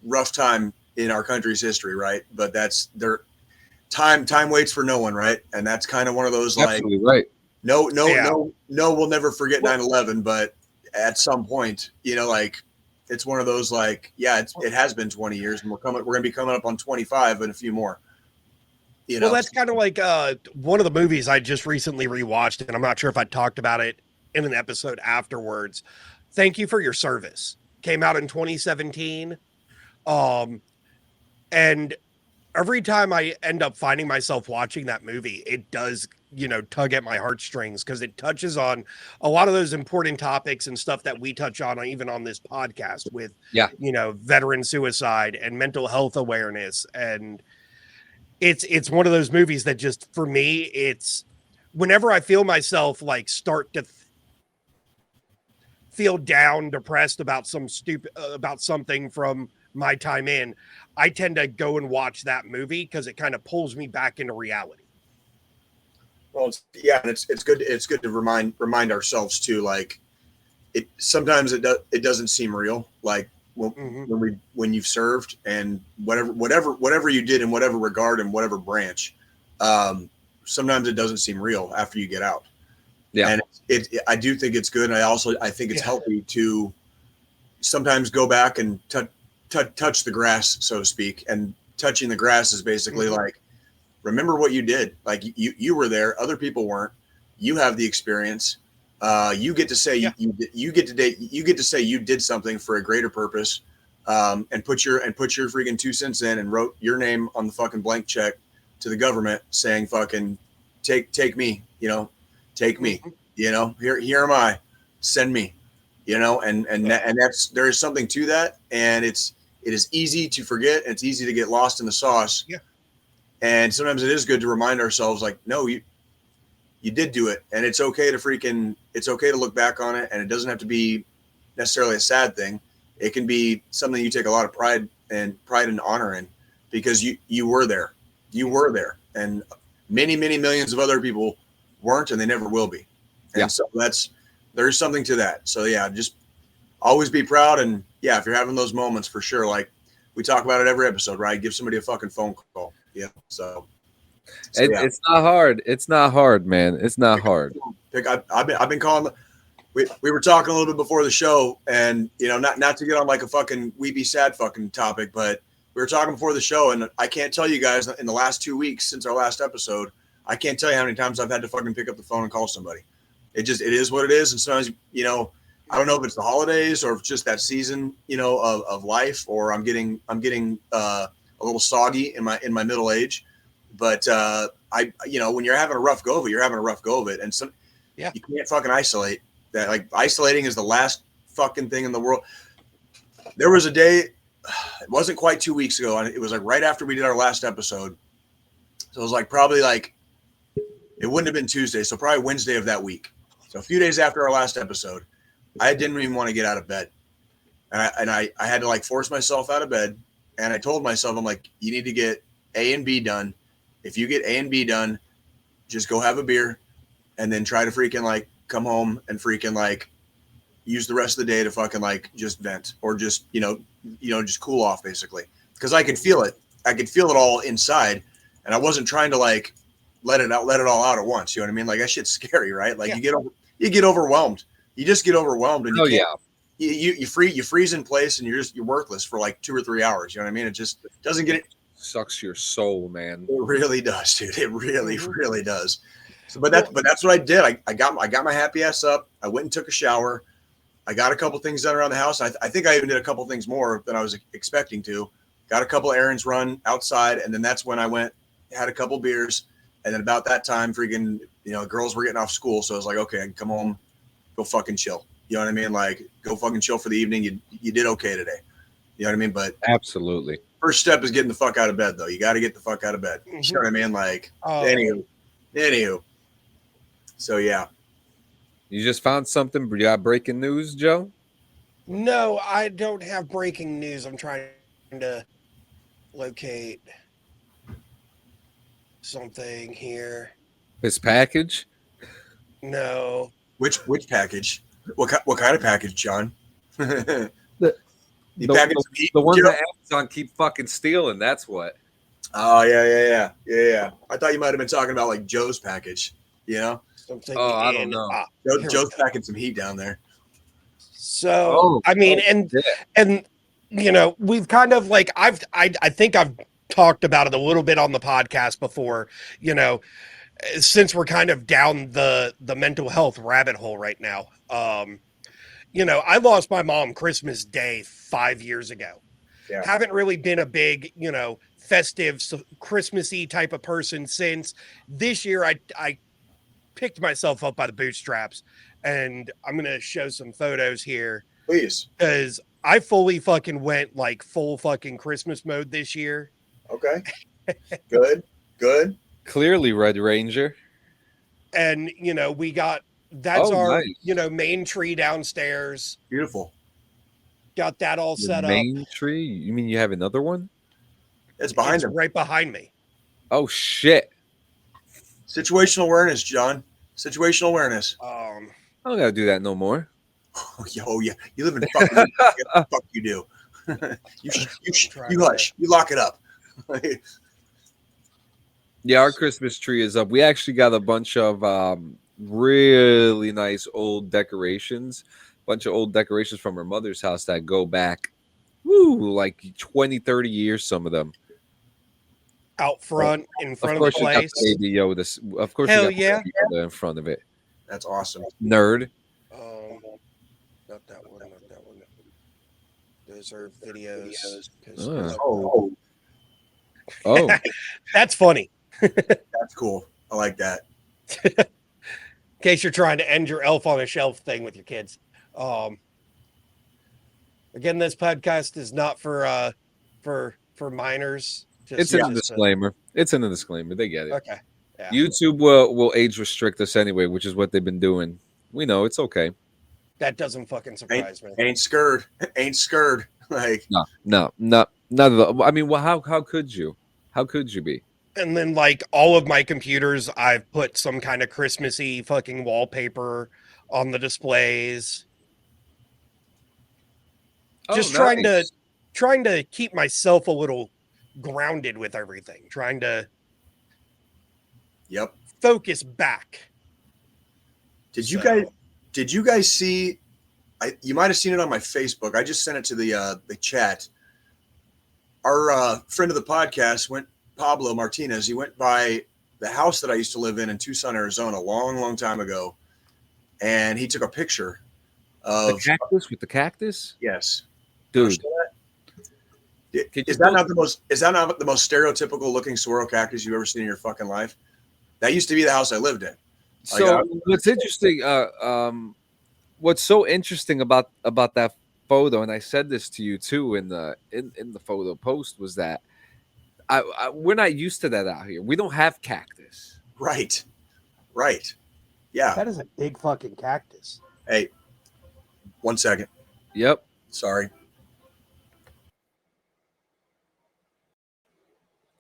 Speaker 3: rough time in our country's history, right? But that's time waits for no one, right? And that's kind of one of those
Speaker 4: absolutely right.
Speaker 3: No, we'll never forget 9/11, but at some point, it's one of those it has been 20 years and we're going to be coming up on 25 and a few more.
Speaker 2: Well, that's kind of like one of the movies I just recently rewatched, and I'm not sure if I talked about it in an episode afterwards. Thank You for Your Service came out in 2017. And every time I end up finding myself watching that movie, it does, tug at my heartstrings because it touches on a lot of those important topics and stuff that we touch on even on this podcast with, veteran suicide and mental health awareness. And it's one of those movies that just, for me, it's whenever I feel myself like start to feel down, depressed about about something from my time in, I tend to go and watch that movie because it kind of pulls me back into reality.
Speaker 3: Well, it's good. It's good to remind ourselves too. Like, it sometimes it doesn't seem real. Like when you've served and whatever you did in whatever regard and whatever branch, sometimes it doesn't seem real after you get out.
Speaker 4: Yeah.
Speaker 3: And I do think it's good. And I think it's healthy to sometimes go back and touch the grass, so to speak. And touching the grass is basically like, remember what you did. Like you were there. Other people weren't. You have the experience. You get to say you get to say you did something for a greater purpose, and put your freaking 2 cents in and wrote your name on the fucking blank check to the government saying fucking take me, take me, here am I, send me, and that's, there is something to that, and it is easy to forget. It's easy to get lost in the sauce.
Speaker 2: Yeah.
Speaker 3: And sometimes it is good to remind ourselves, like, no, you did do it, and it's okay to look back on it, and it doesn't have to be necessarily a sad thing. It can be something you take a lot of pride and honor in, because you were there. You were there, and many, many millions of other people weren't, and they never will be. And so there's something to that. So yeah, just always be proud. And yeah, if you're having those moments, for sure, like we talk about it every episode, right? Give somebody a fucking phone call. Yeah. So yeah.
Speaker 4: It's not hard. It's not hard, man. It's not hard.
Speaker 3: I've been calling. We were talking a little bit before the show, and not to get on like a fucking weepy sad fucking topic, but we were talking before the show, and I can't tell you guys, in the last 2 weeks since our last episode, I can't tell you how many times I've had to fucking pick up the phone and call somebody. It is what it is. And sometimes, I don't know if it's the holidays or if it's just that season, of life, or I'm getting a little soggy in my middle age. But when you're having a rough go of it, you're having a rough go of it. And you can't fucking isolate that. Like, isolating is the last fucking thing in the world. There was a day, it wasn't quite 2 weeks ago, and it was like right after we did our last episode. So it was like probably like, it wouldn't have been Tuesday, so probably Wednesday of that week. So a few days after our last episode, I didn't even want to get out of bed. And I had to like force myself out of bed. And I told myself, I'm like, you need to get A and B done. If you get A and B done, just go have a beer and then try to freaking like come home and freaking like use the rest of the day to fucking like just vent, or just, just cool off, basically. Because I could feel it. I could feel it all inside. And I wasn't trying to like let it all out at once. You know what I mean? Like, that shit's scary, right? Like you get overwhelmed. You just get overwhelmed, and you freeze in place, and you're worthless for like 2 or 3 hours. You know what I mean? It just doesn't get it.
Speaker 4: Sucks your soul, man.
Speaker 3: It really does, dude. It really, really does. So, but that's what I did. I got my happy ass up. I went and took a shower. I got a couple things done around the house. I think I even did a couple things more than I was expecting to. Got a couple errands run outside, and then that's when I went, had a couple beers. And then about that time, freaking, girls were getting off school. So I was like, okay, I can come home, go fucking chill. You know what I mean? Like, go fucking chill for the evening. You did okay today. You know what I mean? But
Speaker 4: absolutely.
Speaker 3: First step is getting the fuck out of bed, though. You got to get the fuck out of bed. You know what I mean? Like, anywho. So, yeah.
Speaker 4: You just found something? You got breaking news, Joe?
Speaker 2: No, I don't have breaking news. I'm trying to locate something here.
Speaker 4: His package?
Speaker 2: No.
Speaker 3: Which package? What kind of package, John?
Speaker 4: The
Speaker 3: ones
Speaker 4: that Amazon keep fucking stealing. That's what.
Speaker 3: Oh yeah. I thought you might have been talking about like Joe's package.
Speaker 2: Something.
Speaker 4: I don't know.
Speaker 3: Joe's packing some heat down there.
Speaker 2: So and we've kind of like I think I've talked about it a little bit on the podcast before. Since we're kind of down the mental health rabbit hole right now. I lost my mom Christmas Day 5 years ago. Yeah. Haven't really been a big, festive Christmassy type of person since. This year. I picked myself up by the bootstraps, and I'm going to show some photos here.
Speaker 3: Please.
Speaker 2: Because I fully fucking went like full fucking Christmas mode this year.
Speaker 3: Okay. Good.
Speaker 4: Clearly, Red Ranger.
Speaker 2: And, we got, that's our, nice. Main tree downstairs.
Speaker 3: Beautiful.
Speaker 2: Got that all set up.
Speaker 4: Main tree? You mean you have another one?
Speaker 3: It's behind him.
Speaker 2: Right behind me.
Speaker 4: Oh, shit.
Speaker 3: Situational awareness, John. Situational awareness.
Speaker 4: I don't got to do that no more.
Speaker 3: Oh, yeah. You live in fucking fuck you do. you hush. You lock it up.
Speaker 4: Yeah, our Christmas tree is up. We actually got a bunch of really nice old decorations. Bunch of old decorations from her mother's house that go back, like 20, 30 years, some of them.
Speaker 2: Out front, in
Speaker 4: Of
Speaker 2: front of the
Speaker 4: course, you got
Speaker 2: place.
Speaker 4: the Baby Yoda. Of course, you
Speaker 2: Hell
Speaker 4: got the
Speaker 2: yeah.
Speaker 4: Baby Yoda in front of it.
Speaker 3: That's awesome.
Speaker 4: Nerd.
Speaker 2: Not that one. Not that one. Those are videos.
Speaker 4: Oh,
Speaker 2: That's funny.
Speaker 3: That's cool. I like that.
Speaker 2: In case you're trying to end your elf on a shelf thing with your kids. Again, this podcast is not for minors.
Speaker 4: It's in the disclaimer. It's in the disclaimer. They get it.
Speaker 2: Okay. Yeah.
Speaker 4: YouTube will age restrict us anyway, which is what they've been doing. We know it's okay.
Speaker 2: That doesn't fucking surprise me.
Speaker 3: Ain't scared. Ain't scared. Like
Speaker 4: no, not at all. I mean, well, how could you? How could you be?
Speaker 2: And then, like, all of my computers, I've put some kind of Christmassy fucking wallpaper on the displays. Just trying to keep myself a little grounded with everything. Trying to focus back.
Speaker 3: Did you guys see? You might have seen it on my Facebook. I just sent it to the chat. Our friend of the podcast Pablo Martinez. He went by the house that I used to live in Tucson, Arizona, a long, long time ago, and he took a picture of
Speaker 4: the cactus with the cactus.
Speaker 3: Yes,
Speaker 4: dude.
Speaker 3: Is that not the most stereotypical looking sorrel cactus you've ever seen in your fucking life? That used to be the house I lived in.
Speaker 4: So what's interesting? What's so interesting about that photo, and I said this to you too in the photo post, was that we're not used to that out here. We don't have cactus.
Speaker 3: Right. Yeah.
Speaker 2: That is a big fucking cactus.
Speaker 3: Hey, 1 second.
Speaker 4: Yep.
Speaker 3: Sorry.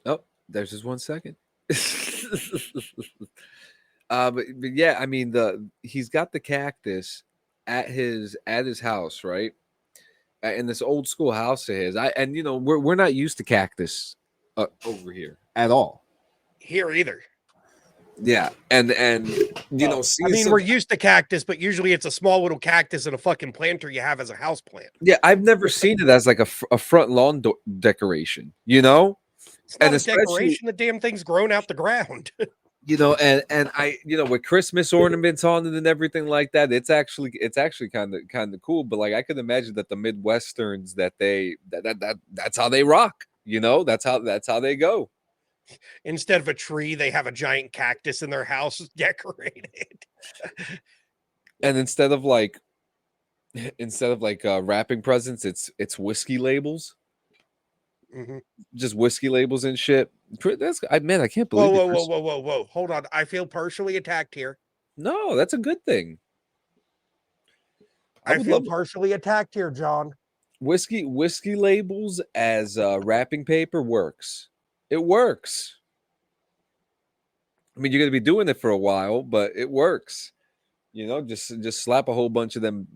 Speaker 4: Oh, there's just 1 second. But yeah, I mean he's got the cactus at his house, right? In this old school house of his. We're not used to cactus over here at all.
Speaker 2: Here either.
Speaker 4: Yeah, and
Speaker 2: we're used to cactus, but usually it's a small little cactus in a fucking planter you have as a house plant.
Speaker 4: Yeah, I've never seen it as like a front lawn decoration, you know?
Speaker 2: It's not a decoration, the damn thing's grown out the ground.
Speaker 4: And I, with Christmas ornaments on it and everything like that, it's actually kind of cool. But like, I could imagine that the Midwesterns that's how they rock. That's how they go.
Speaker 2: Instead of a tree, they have a giant cactus in their house decorated.
Speaker 4: And instead of wrapping presents, it's whiskey labels.
Speaker 2: Mm-hmm.
Speaker 4: Just whiskey labels and shit. I can't believe.
Speaker 2: Whoa! Hold on, I feel partially attacked here.
Speaker 4: No, that's a good thing.
Speaker 2: I feel partially attacked here, John.
Speaker 4: Whiskey labels as wrapping paper works. It works. I mean, you're gonna be doing it for a while, but it works. Just slap a whole bunch of them.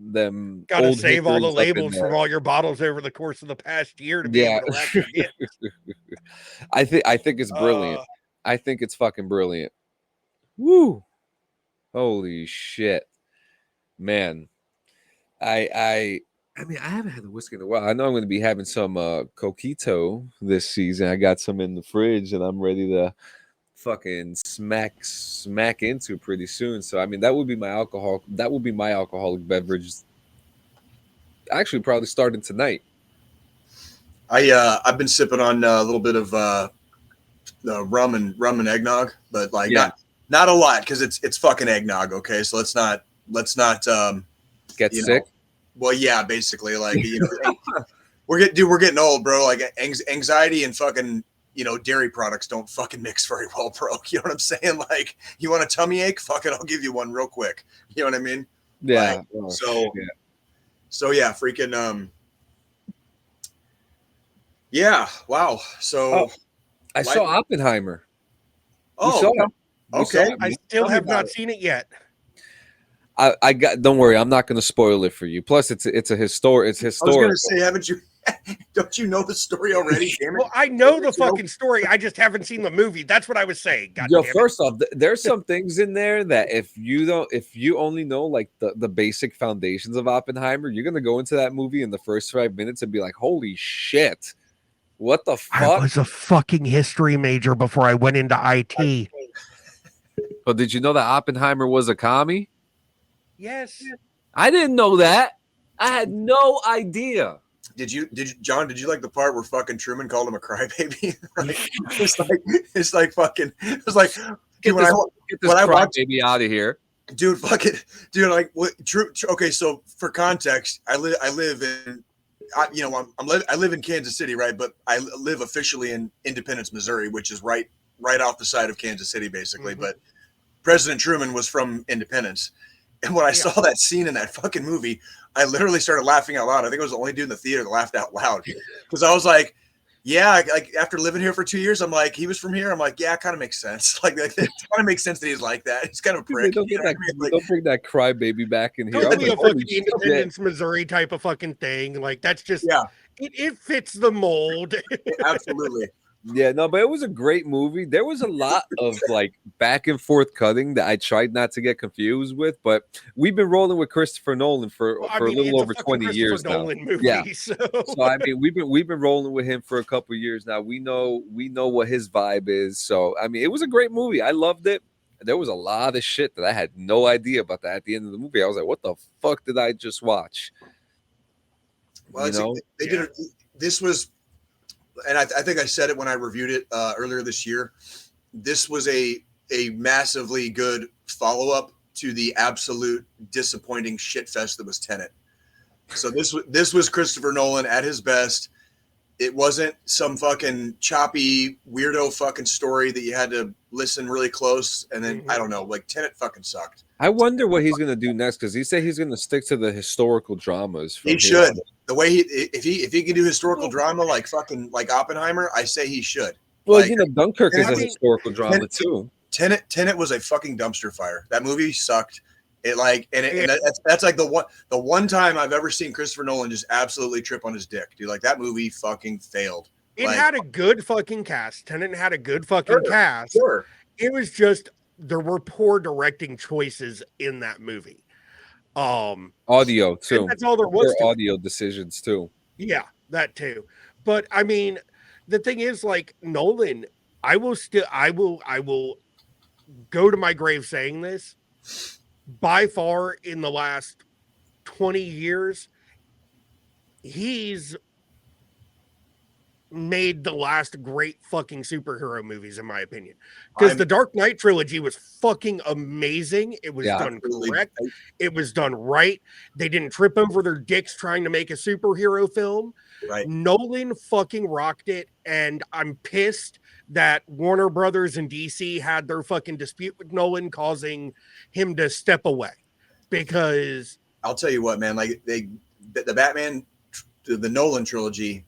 Speaker 2: Gotta save all the labels from all your bottles over the course of the past year to be able to wrap your gifts.
Speaker 4: I think it's brilliant. I think it's fucking brilliant. Woo! Holy shit, man! I mean, I haven't had a whiskey in a while. I know I'm going to be having some coquito this season. I got some in the fridge, and I'm ready to fucking smack into pretty soon. So I mean, that would be my alcohol. That would be my alcoholic beverage. Actually, probably starting tonight.
Speaker 3: I've been sipping on a little bit of the rum and eggnog, but not a lot because it's fucking eggnog. Okay, so let's not
Speaker 4: get sick.
Speaker 3: Well, yeah, basically, like we're getting old, bro. Like anxiety and fucking dairy products don't fucking mix very well, bro. You know what I'm saying? Like, you want a tummy ache? Fuck it, I'll give you one real quick. You know what I mean?
Speaker 4: Yeah.
Speaker 3: Like, so yeah, freaking yeah. Wow. So
Speaker 4: I saw Oppenheimer.
Speaker 3: Oh, okay.
Speaker 2: I still have not seen it yet.
Speaker 4: I got. Don't worry, I'm not going to spoil it for you. Plus, it's a historic.
Speaker 3: I was going to say, Don't you know the story already? Damn it.
Speaker 2: Well, I know the fucking story. I just haven't seen the movie. That's what I was saying. God
Speaker 4: Yo,
Speaker 2: damn it.
Speaker 4: first off, there's some things in there that if you only know like the basic foundations of Oppenheimer, you're gonna go into that movie in the first 5 minutes and be like, holy shit, what the
Speaker 2: I
Speaker 4: fuck?
Speaker 2: was a fucking history major before I went into IT.
Speaker 4: But did you know that Oppenheimer was a commie?
Speaker 2: Yes.
Speaker 4: I didn't know that. I had no idea.
Speaker 3: Did you, John? Did you like the part where fucking Truman called him a crybaby? It's like fucking. It's like
Speaker 4: Get
Speaker 3: when
Speaker 4: this crybaby out of here,
Speaker 3: dude. Fucking dude. Like what? True. Okay, so for context, I live in. I live in Kansas City, right? But I live officially in Independence, Missouri, which is right off the side of Kansas City, basically. Mm-hmm. But President Truman was from Independence. And when I saw that scene in that fucking movie, I literally started laughing out loud. I think I was the only dude in the theater that laughed out loud because I was like, yeah, like after living here for 2 years, I'm like, he was from here. I'm like, yeah, it kind of makes sense. Like it kind of makes sense that he's like that. He's kind of a prick.
Speaker 4: Don't bring that crybaby back in here.
Speaker 2: Totally a fucking Independence, Missouri type of fucking thing. Like that's just, it fits the mold.
Speaker 3: Absolutely.
Speaker 4: Yeah, no, but it was a great movie. There was a lot of like back and forth cutting that I tried not to get confused with, but we've been rolling with Christopher Nolan for a little over 20 years now.
Speaker 2: Movie,
Speaker 4: yeah.
Speaker 2: So
Speaker 4: I mean, we've been rolling with him for a couple of years now. We know what his vibe is. So I mean, it was a great movie. I loved it. There was a lot of shit that I had no idea about that at the end of the movie. I was like, what the fuck did I just watch?
Speaker 3: Well, this was. And I think I said it when I reviewed it earlier this year. This was a massively good follow-up to the absolute disappointing shitfest that was Tenet. So this was Christopher Nolan at his best. It wasn't some fucking choppy weirdo fucking story that you had to listen really close. And then I don't know, like Tenet fucking sucked.
Speaker 4: I wonder what he's gonna do next because he said he's gonna stick to the historical dramas.
Speaker 3: He should. The way if he can do historical drama like Oppenheimer, I say he should.
Speaker 4: Well, Dunkirk is a historical drama too.
Speaker 3: Tenet was a fucking dumpster fire. That movie sucked. That's like the one time I've ever seen Christopher Nolan just absolutely trip on his dick, dude. Like that movie fucking failed.
Speaker 2: It had a good fucking cast. Tenet had a good fucking cast.
Speaker 3: Sure.
Speaker 2: It was just there were poor directing choices in that movie.
Speaker 4: Audio too.
Speaker 2: That's all there was.
Speaker 4: Audio decisions too.
Speaker 2: Yeah, that too. But I mean, the thing is, like Nolan, I will go to my grave saying this. By far, in the last 20 years, he's made the last great fucking superhero movies, in my opinion. Because the Dark Knight trilogy was fucking amazing. It was done correct. It was done right. They didn't trip over their dicks trying to make a superhero film.
Speaker 3: Right.
Speaker 2: Nolan fucking rocked it, and I'm pissed that Warner Brothers and DC had their fucking dispute with Nolan, causing him to step away. Because
Speaker 3: I'll tell you what, man, like the Batman, the Nolan trilogy,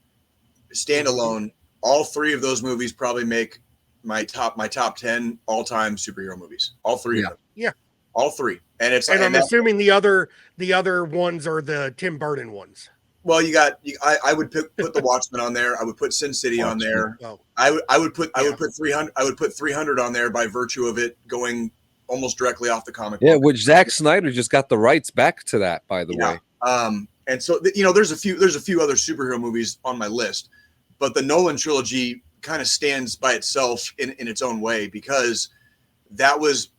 Speaker 3: standalone, all three of those movies probably make my top 10 all-time superhero movies. All three of them.
Speaker 2: Yeah.
Speaker 3: All three. And
Speaker 2: I'm assuming the other ones are the Tim Burton ones.
Speaker 3: Well, I would put the Watchmen on there. I would put Sin City on there.
Speaker 2: Oh.
Speaker 3: I would put 300. I would put 300 on there by virtue of it going almost directly off the comic.
Speaker 4: Yeah, which Zack Snyder just got the rights back to that, by the way.
Speaker 3: And so there's a few other superhero movies on my list, but the Nolan trilogy kind of stands by itself in its own way because that was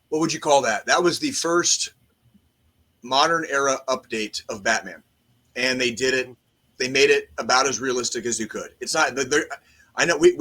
Speaker 3: what would you call that? That was the first modern era update of Batman, and they did it. They made it about as realistic as you could. It's not. I know we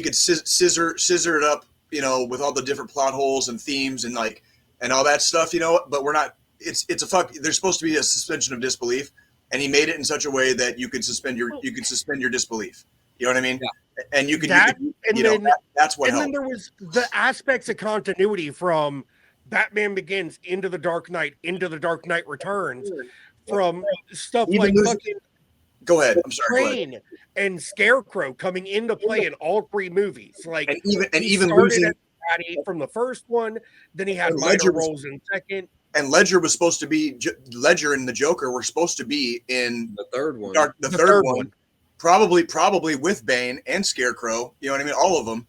Speaker 3: could scissor it up, with all the different plot holes and themes and all that stuff, but we're not. It's a fuck. There's supposed to be a suspension of disbelief, and he made it in such a way that you could suspend your disbelief. You know what I mean? Yeah. And you could. That's what.
Speaker 2: And
Speaker 3: helped.
Speaker 2: then there was the aspects of continuity from Batman Begins into the Dark Knight, into the Dark Knight Returns, from stuff like fucking.
Speaker 3: Go ahead. I'm sorry.
Speaker 2: Crane and Scarecrow coming into play in all three movies. Like
Speaker 3: and even losing
Speaker 2: from the first one, then he had minor roles in second.
Speaker 3: And Ledger was supposed to be Ledger and the Joker were supposed to be in
Speaker 4: the third one.
Speaker 3: The third one. Probably with Bane and Scarecrow. You know what I mean? All of them.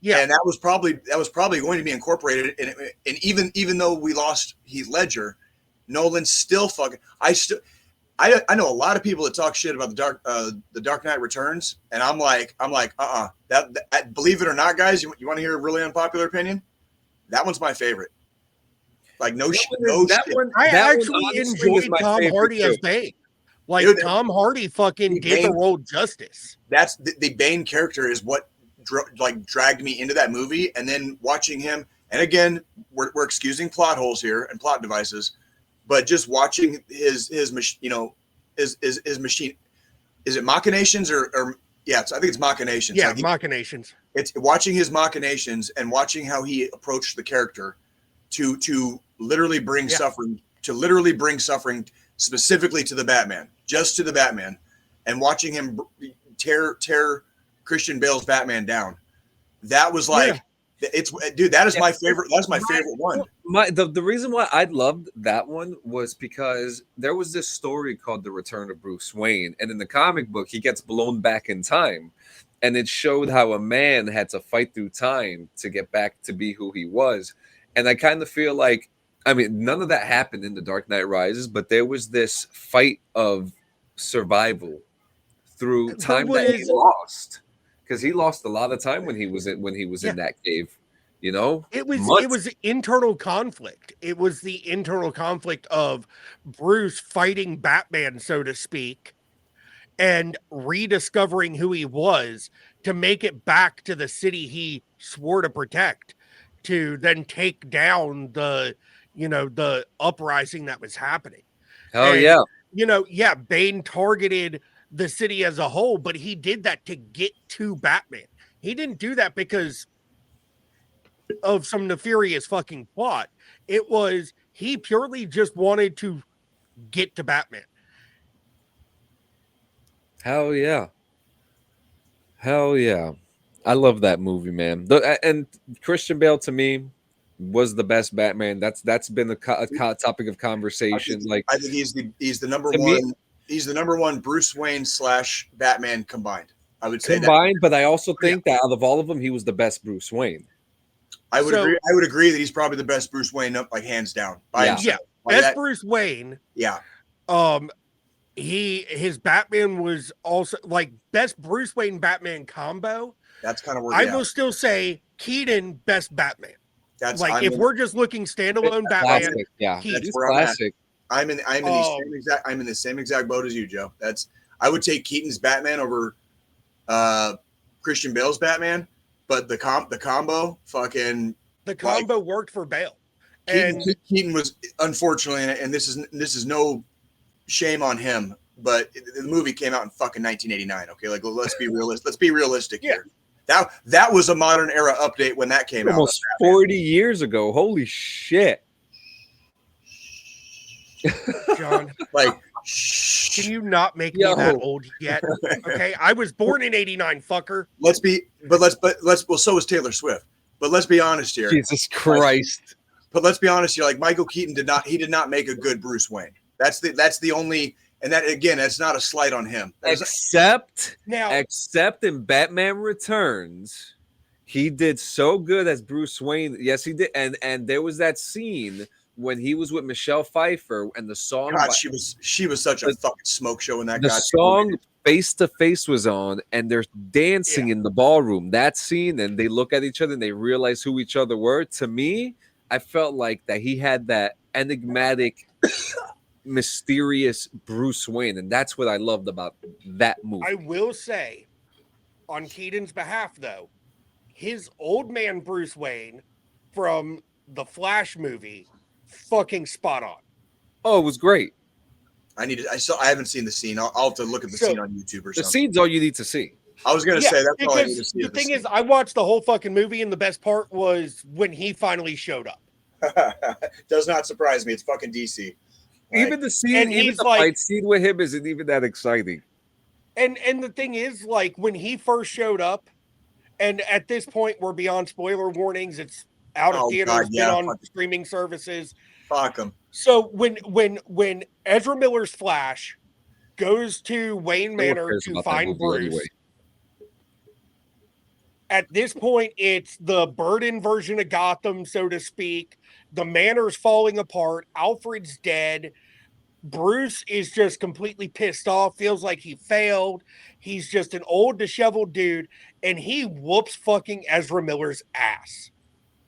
Speaker 3: Yeah. And that was probably going to be incorporated. And even though we lost Heath Ledger, Nolan still fucking. I know a lot of people that talk shit about the Dark Knight Returns, and I'm like, that believe it or not, guys, you want to hear a really unpopular opinion? That one's my favorite. Like no shit.
Speaker 2: I actually enjoyed Tom Hardy as Bane. Like dude, Tom Hardy fucking did the role justice.
Speaker 3: That's the Bane character is what dragged me into that movie, and then watching him. And again, we're excusing plot holes here and plot devices, but just watching his machine. Is it machinations or yeah? I think it's machinations.
Speaker 2: Yeah, machinations.
Speaker 3: It's watching his machinations and watching how he approached the character to literally bring suffering specifically to the Batman, just to the Batman, and watching him tear Christian Bale's Batman down. That was like that is my favorite. That's my favorite one.
Speaker 4: The reason why I loved that one was because there was this story called The Return of Bruce Wayne, and in the comic book he gets blown back in time, and it showed how a man had to fight through time to get back to be who he was. And I kind of feel like, I mean, none of that happened in The Dark Knight Rises, but there was this fight of survival through time that he lost, because he lost a lot of time when he was in that cave. You know,
Speaker 2: it was internal conflict. It was the internal conflict of Bruce fighting Batman, so to speak, and rediscovering who he was to make it back to the city he swore to protect, to then take down the uprising that was happening. Bane targeted the city as a whole, but he did that to get to Batman. He didn't do that because of some nefarious fucking plot. It was, he purely just wanted to get to Batman.
Speaker 4: Hell yeah. I love that movie, man. And Christian Bale, to me, was the best Batman. That's been a topic of conversation.
Speaker 3: I think he's the number one. He's the number one Bruce Wayne / Batman combined. I would say
Speaker 4: combined, but I also think that out of all of them, he was the best Bruce Wayne.
Speaker 3: I would agree. I would agree that he's probably the best Bruce Wayne, like hands down.
Speaker 2: Best Bruce Wayne.
Speaker 3: Yeah.
Speaker 2: His Batman was also like best Bruce Wayne Batman combo.
Speaker 3: That's kind of where
Speaker 2: I will still say Keaton best Batman.
Speaker 3: That's
Speaker 2: like if we're just looking standalone Batman.
Speaker 4: Classic.
Speaker 3: That's where classic. I'm in the same exact boat as you, Joe. I would take Keaton's Batman over Christian Bale's Batman, but the combo
Speaker 2: worked for Bale.
Speaker 3: Keaton was, unfortunately, and this is no shame on him, but the movie came out in fucking 1989. Okay, like let's be realistic. Let's be realistic here. That was a modern era update when that came out.
Speaker 4: Almost 40 years ago. Holy shit.
Speaker 2: John, can you not make me that old yet? Okay, I was born in 89, fucker.
Speaker 3: So was Taylor Swift. But let's be honest here.
Speaker 4: Jesus Christ.
Speaker 3: But let's be honest here. Like Michael Keaton did not make a good Bruce Wayne. That's the only, and that again, that's not a slight on him.
Speaker 4: Except in Batman Returns, he did so good as Bruce Wayne. Yes, he did. And there was that scene when he was with Michelle Pfeiffer and the song.
Speaker 3: God, she was such a fucking smoke show in that.
Speaker 4: The song Face to Face was on, and they're dancing in the ballroom. That scene, and they look at each other and they realize who each other were. To me, I felt like that he had that enigmatic, mysterious Bruce Wayne, and that's what I loved about that movie.
Speaker 2: I will say, on Keaton's behalf, though, his old man Bruce Wayne from the Flash movie, fucking spot on.
Speaker 4: Oh, it was great.
Speaker 3: I haven't seen the scene. I'll have to look at the scene on YouTube or something.
Speaker 4: The scene's all you need to see.
Speaker 3: I was going to say that's all I need to see.
Speaker 2: The thing is, I watched the whole fucking movie, and the best part was when he finally showed up.
Speaker 3: Does not surprise me. It's fucking DC.
Speaker 4: Even the scene, even the fight scene with him isn't even that exciting.
Speaker 2: And the thing is, like, when he first showed up, and at this point, we're beyond spoiler warnings. It's out of theaters, been on streaming services.
Speaker 3: Fuck him.
Speaker 2: So when Ezra Miller's Flash goes to Wayne Manor to find Bruce,
Speaker 4: anyway.
Speaker 2: at this point, it's the Burden version of Gotham, so to speak. The Manor's falling apart. Alfred's dead. Bruce is just completely pissed off, feels like he failed. He's just an old, disheveled dude, and he whoops fucking Ezra Miller's ass.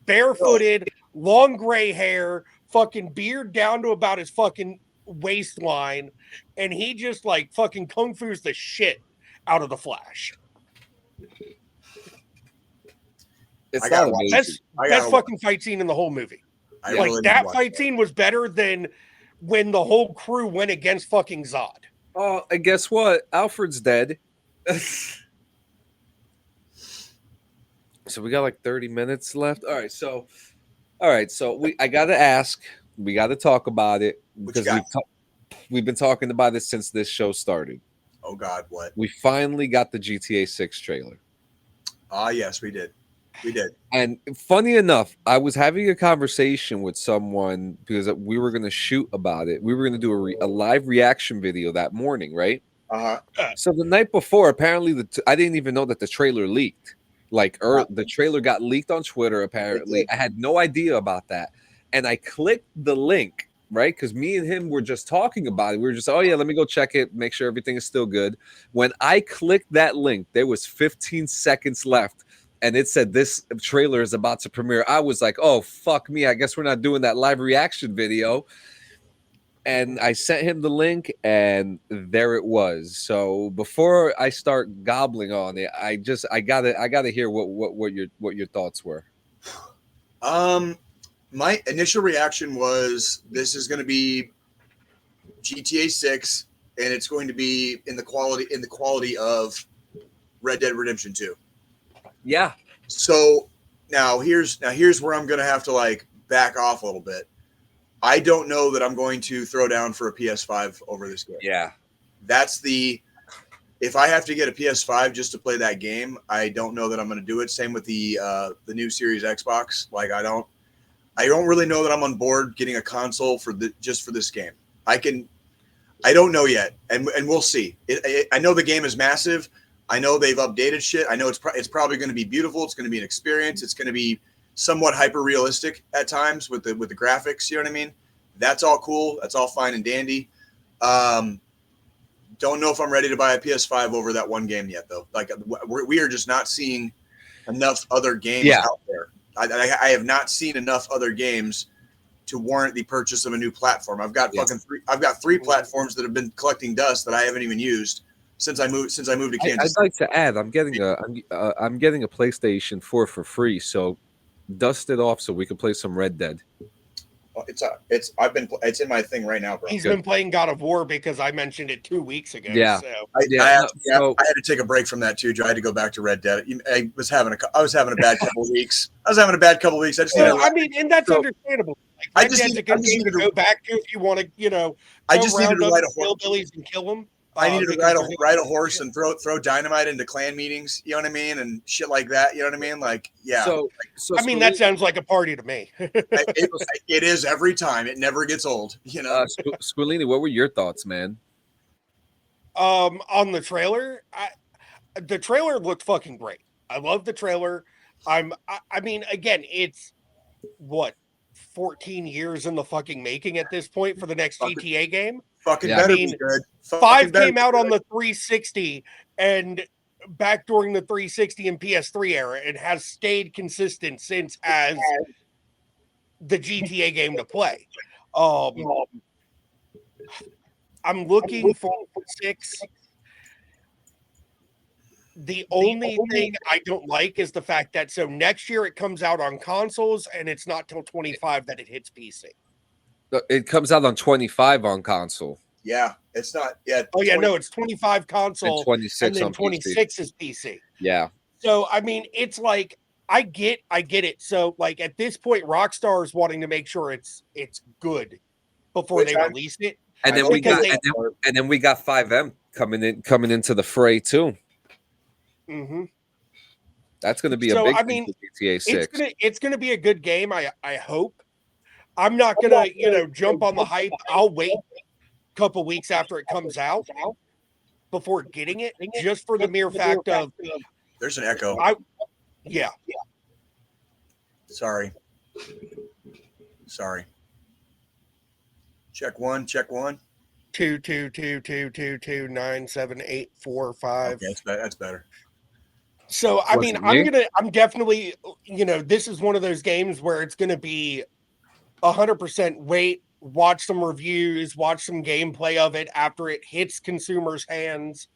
Speaker 2: Barefooted, long gray hair, fucking beard down to about his fucking waistline, and he just like fucking kung fu's the shit out of the Flash.
Speaker 4: It's not amazing.
Speaker 2: Best fucking fight scene in the whole movie. Like that fight scene was better than when the whole crew went against fucking Zod.
Speaker 4: Oh, and guess what? Alfred's dead. So we got like 30 minutes left. All right, so I gotta ask, we gotta talk about it because we've been talking about it since this show started.
Speaker 3: Oh God, what?
Speaker 4: We finally got the GTA 6 trailer.
Speaker 3: Ah, yes, we did. We did.
Speaker 4: And funny enough, I was having a conversation with someone because we were going to shoot about it. We were going to do a live reaction video that morning, right? So the night before, apparently, I didn't even know that the trailer leaked. Like, the trailer got leaked on Twitter, apparently. I had no idea about that. And I clicked the link, right? Because me and him were just talking about it. We were just, oh, yeah, let me go check it, make sure everything is still good. When I clicked that link, there was 15 seconds left. And it said this trailer is about to premiere. I was like, oh, fuck me. I guess we're not doing that live reaction video. And I sent him the link, and there it was. So before I start gobbling on it, I gotta hear what your thoughts were.
Speaker 3: My initial reaction was this is going to be GTA 6, and it's going to be in the quality of Red Dead Redemption 2.
Speaker 4: Yeah.
Speaker 3: So now here's where I'm going to have to like back off a little bit. I don't know that I'm going to throw down for a PS5 over this game.
Speaker 4: Yeah.
Speaker 3: If I have to get a PS5 just to play that game, I don't know that I'm going to do it. Same with the new Series Xbox. Like I don't really know that I'm on board getting a console just for this game. I don't know yet, and we'll see. I know the game is massive. I know they've updated shit. I know it's probably going to be beautiful. It's going to be an experience. It's going to be somewhat hyper realistic at times with the graphics. You know what I mean? That's all cool. That's all fine and dandy. Don't know if I'm ready to buy a PS5 over that one game yet, though. Like we are just not seeing enough other games out there. I have not seen enough other games to warrant the purchase of a new platform. I've got three platforms that have been collecting dust that I haven't even used since I moved to Kansas.
Speaker 4: I'd like to add, I'm getting a PlayStation 4 for free, so dust it off so we can play some Red Dead.
Speaker 3: It's in my thing right now, bro.
Speaker 2: He's been playing God of War because I mentioned it 2 weeks ago.
Speaker 4: Yeah,
Speaker 2: so.
Speaker 3: I had to take a break from that too, Joe. I had to go back to Red Dead. I was having a bad couple of weeks. I just
Speaker 2: and that's understandable. Like, I just need to go back to if you want to,
Speaker 3: I just needed to ride a
Speaker 2: hillbillies and kill them.
Speaker 3: I needed to ride a horse and throw dynamite into clan meetings, you know what I mean, and shit like that. You know what I mean? Like, yeah.
Speaker 4: So
Speaker 2: that sounds like a party to me.
Speaker 3: It is every time. It never gets old. You know.
Speaker 4: Squillini, what were your thoughts, man?
Speaker 2: On the trailer, the trailer looked fucking great. I love the trailer. I mean, again, it's what 14 years in the fucking making at this point for the next GTA game.
Speaker 3: Fucking better be good.
Speaker 2: 5 came out on the 360 and back during the 360 and PS3 era. It has stayed consistent since as the GTA game to play. I'm looking for 6. The only thing I don't like is the fact that next year it comes out on consoles and it's not till 25 that it hits PC.
Speaker 4: It comes out on 25 on console.
Speaker 3: Yeah, it's not. Yeah.
Speaker 2: Oh, yeah, no, it's 25 console
Speaker 4: and 26
Speaker 2: and then
Speaker 4: on
Speaker 2: 26
Speaker 4: PC.
Speaker 2: is PC.
Speaker 4: Yeah.
Speaker 2: So, I mean, it's like, I get it. So, like, at this point, Rockstar is wanting to make sure it's good before they release it.
Speaker 4: And then we got 5M coming into the fray too.
Speaker 2: Mm-hmm.
Speaker 4: That's going to be a big thing for GTA 6.
Speaker 2: It's going to be a good game. I hope. I'm not gonna, jump on the hype. I'll wait a couple weeks after it comes out before getting it, just for the mere fact of
Speaker 3: there's an echo.
Speaker 2: Yeah.
Speaker 3: Sorry. Check one.
Speaker 2: 22222297845.
Speaker 3: Okay, that's better.
Speaker 2: So I mean, I'm definitely, this is one of those games where it's gonna be 100% wait, watch some reviews, watch some gameplay of it after it hits consumers' hands.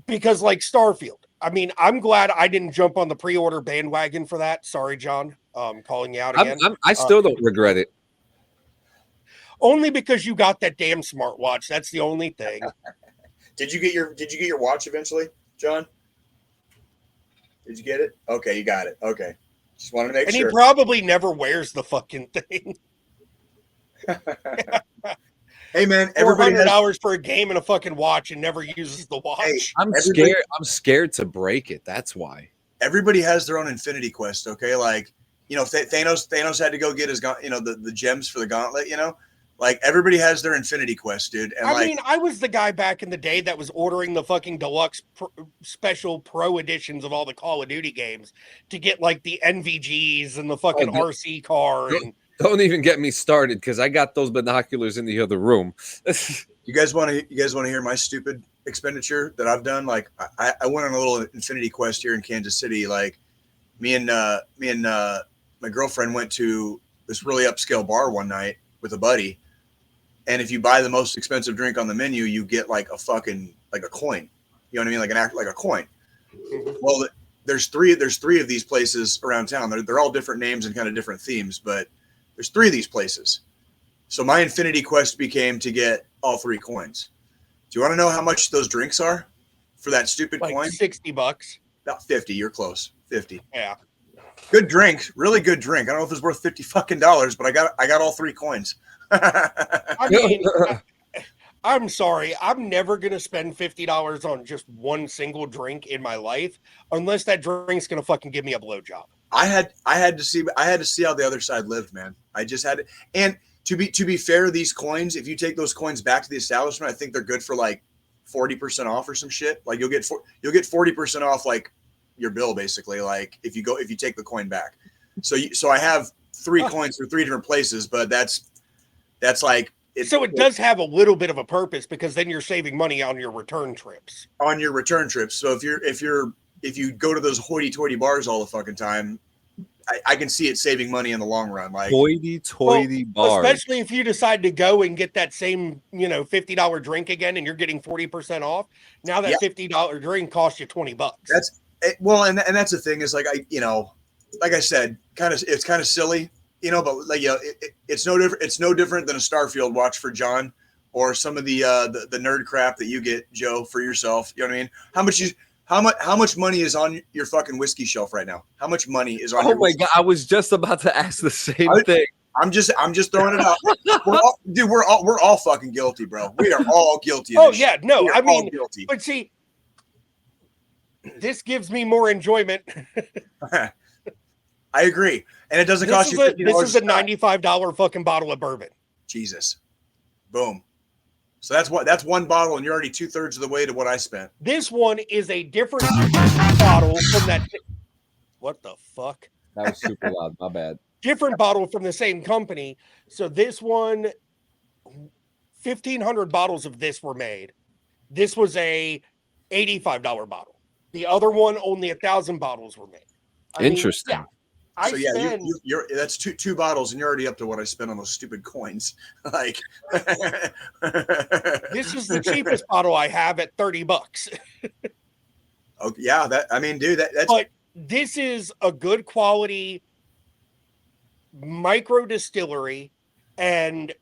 Speaker 2: Because like Starfield, I mean, I'm glad I didn't jump on the pre-order bandwagon for that. Sorry, John, calling you out again.
Speaker 4: I still don't regret it.
Speaker 2: Only because you got that damn smartwatch. That's the only thing.
Speaker 3: Did you get your watch eventually, John? Did you get it? Okay, you got it. Okay. Just wanted to make sure.
Speaker 2: And he probably never wears the fucking thing.
Speaker 3: Hey man, everybody has
Speaker 2: $400 for a game and a fucking watch and never uses the watch.
Speaker 3: Hey,
Speaker 4: I'm scared. I'm scared to break it. That's why.
Speaker 3: Everybody has their own Infinity Quest. Okay, like Thanos had to go get his the gems for the gauntlet. Like everybody has their Infinity Quest, dude. And
Speaker 2: I mean, I was the guy back in the day that was ordering the fucking deluxe special pro editions of all the Call of Duty games to get like the NVGs and the fucking RC car. And
Speaker 4: don't even get me started because I got those binoculars in the other room.
Speaker 3: You guys want to hear my stupid expenditure that I've done? Like I went on a little Infinity Quest here in Kansas City. Like me and my girlfriend went to this really upscale bar one night with a buddy. And if you buy the most expensive drink on the menu, you get like a coin. You know what I mean? Like a coin. Mm-hmm. Well, there's three of these places around town. They're all different names and kind of different themes, but there's 3 of these places. So my Infinity Quest became to get all 3 coins. Do you want to know how much those drinks are for that stupid coin?
Speaker 2: $60.
Speaker 3: About 50. You're close. 50.
Speaker 2: Yeah.
Speaker 3: Good drink. Really good drink. I don't know if it's worth $50 but I got all 3 coins.
Speaker 2: I mean, I'm sorry. I'm never going to spend $50 on just one single drink in my life unless that drink's going to fucking give me a blowjob.
Speaker 3: I had to see how the other side lived, man. I just had to. And to be fair, these coins, if you take those coins back to the establishment, I think they're good for like 40% off or some shit. Like you'll get 40% off like your bill basically. Like if you take the coin back. So I have 3 coins for 3 different places, but that's like it does have a little bit of a purpose because then you're saving money on your return trips. So if you go to those hoity-toity bars all the fucking time, I can see it saving money in the long run. Like
Speaker 4: hoity-toity bars.
Speaker 2: Especially if you decide to go and get that same, $50 drink again and you're getting 40% off. Now that $50 drink costs you $20.
Speaker 3: And that's the thing is like like I said, it's kind of silly, but like it's no different. It's no different than a Starfield watch for John or some of the nerd crap that you get, Joe, for yourself. You know what I mean? How much money is on your fucking whiskey shelf right now? How much money is on?
Speaker 4: Oh my god! I was just about to ask the same thing.
Speaker 3: I'm just throwing it out. We're all fucking guilty, bro. We are all guilty.
Speaker 2: Oh yeah, no, I mean,
Speaker 3: guilty.
Speaker 2: But see, this gives me more enjoyment.
Speaker 3: I agree, and it doesn't cost you $50.
Speaker 2: This is a $95 fucking bottle of bourbon.
Speaker 3: Jesus, boom. So that's one bottle, and you're already 2/3 of the way to what I spent.
Speaker 2: This one is a different bottle from that. What the fuck?
Speaker 4: That was super loud. My bad.
Speaker 2: Different bottle from the same company. So this one, 1,500 bottles of this were made. This was a $85 bottle. The other one, only 1,000 bottles were made.
Speaker 4: Interesting.
Speaker 3: You're that's two bottles, and you're already up to what I spent on those stupid coins. Like,
Speaker 2: this is the cheapest bottle I have at $30.
Speaker 3: Oh yeah, that's.
Speaker 2: But this is a good quality micro distillery, and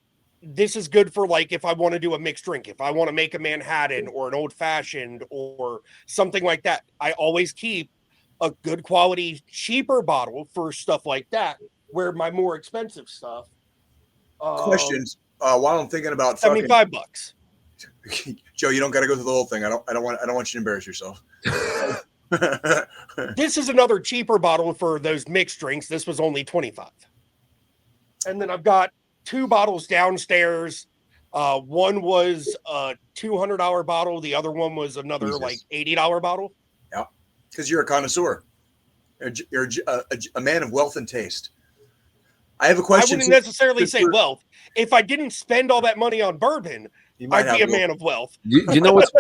Speaker 2: this is good for like if I want to do a mixed drink, if I want to make a Manhattan or an old fashioned or something like that. I always keep a good quality, cheaper bottle for stuff like that, where my more expensive stuff.
Speaker 3: Questions. While I'm thinking about
Speaker 2: $75.
Speaker 3: Joe, you don't got to go through the whole thing. I don't want you to embarrass yourself.
Speaker 2: This is another cheaper bottle for those mixed drinks. This was only $25. And then I've got 2 bottles downstairs. One was a $200 bottle. The other one was another like $80 bottle.
Speaker 3: Yeah, because you're a connoisseur. You're a man of wealth and taste. I have a question.
Speaker 2: I wouldn't necessarily say wealth. If I didn't spend all that money on bourbon, I'd be a man of wealth.
Speaker 4: You know what's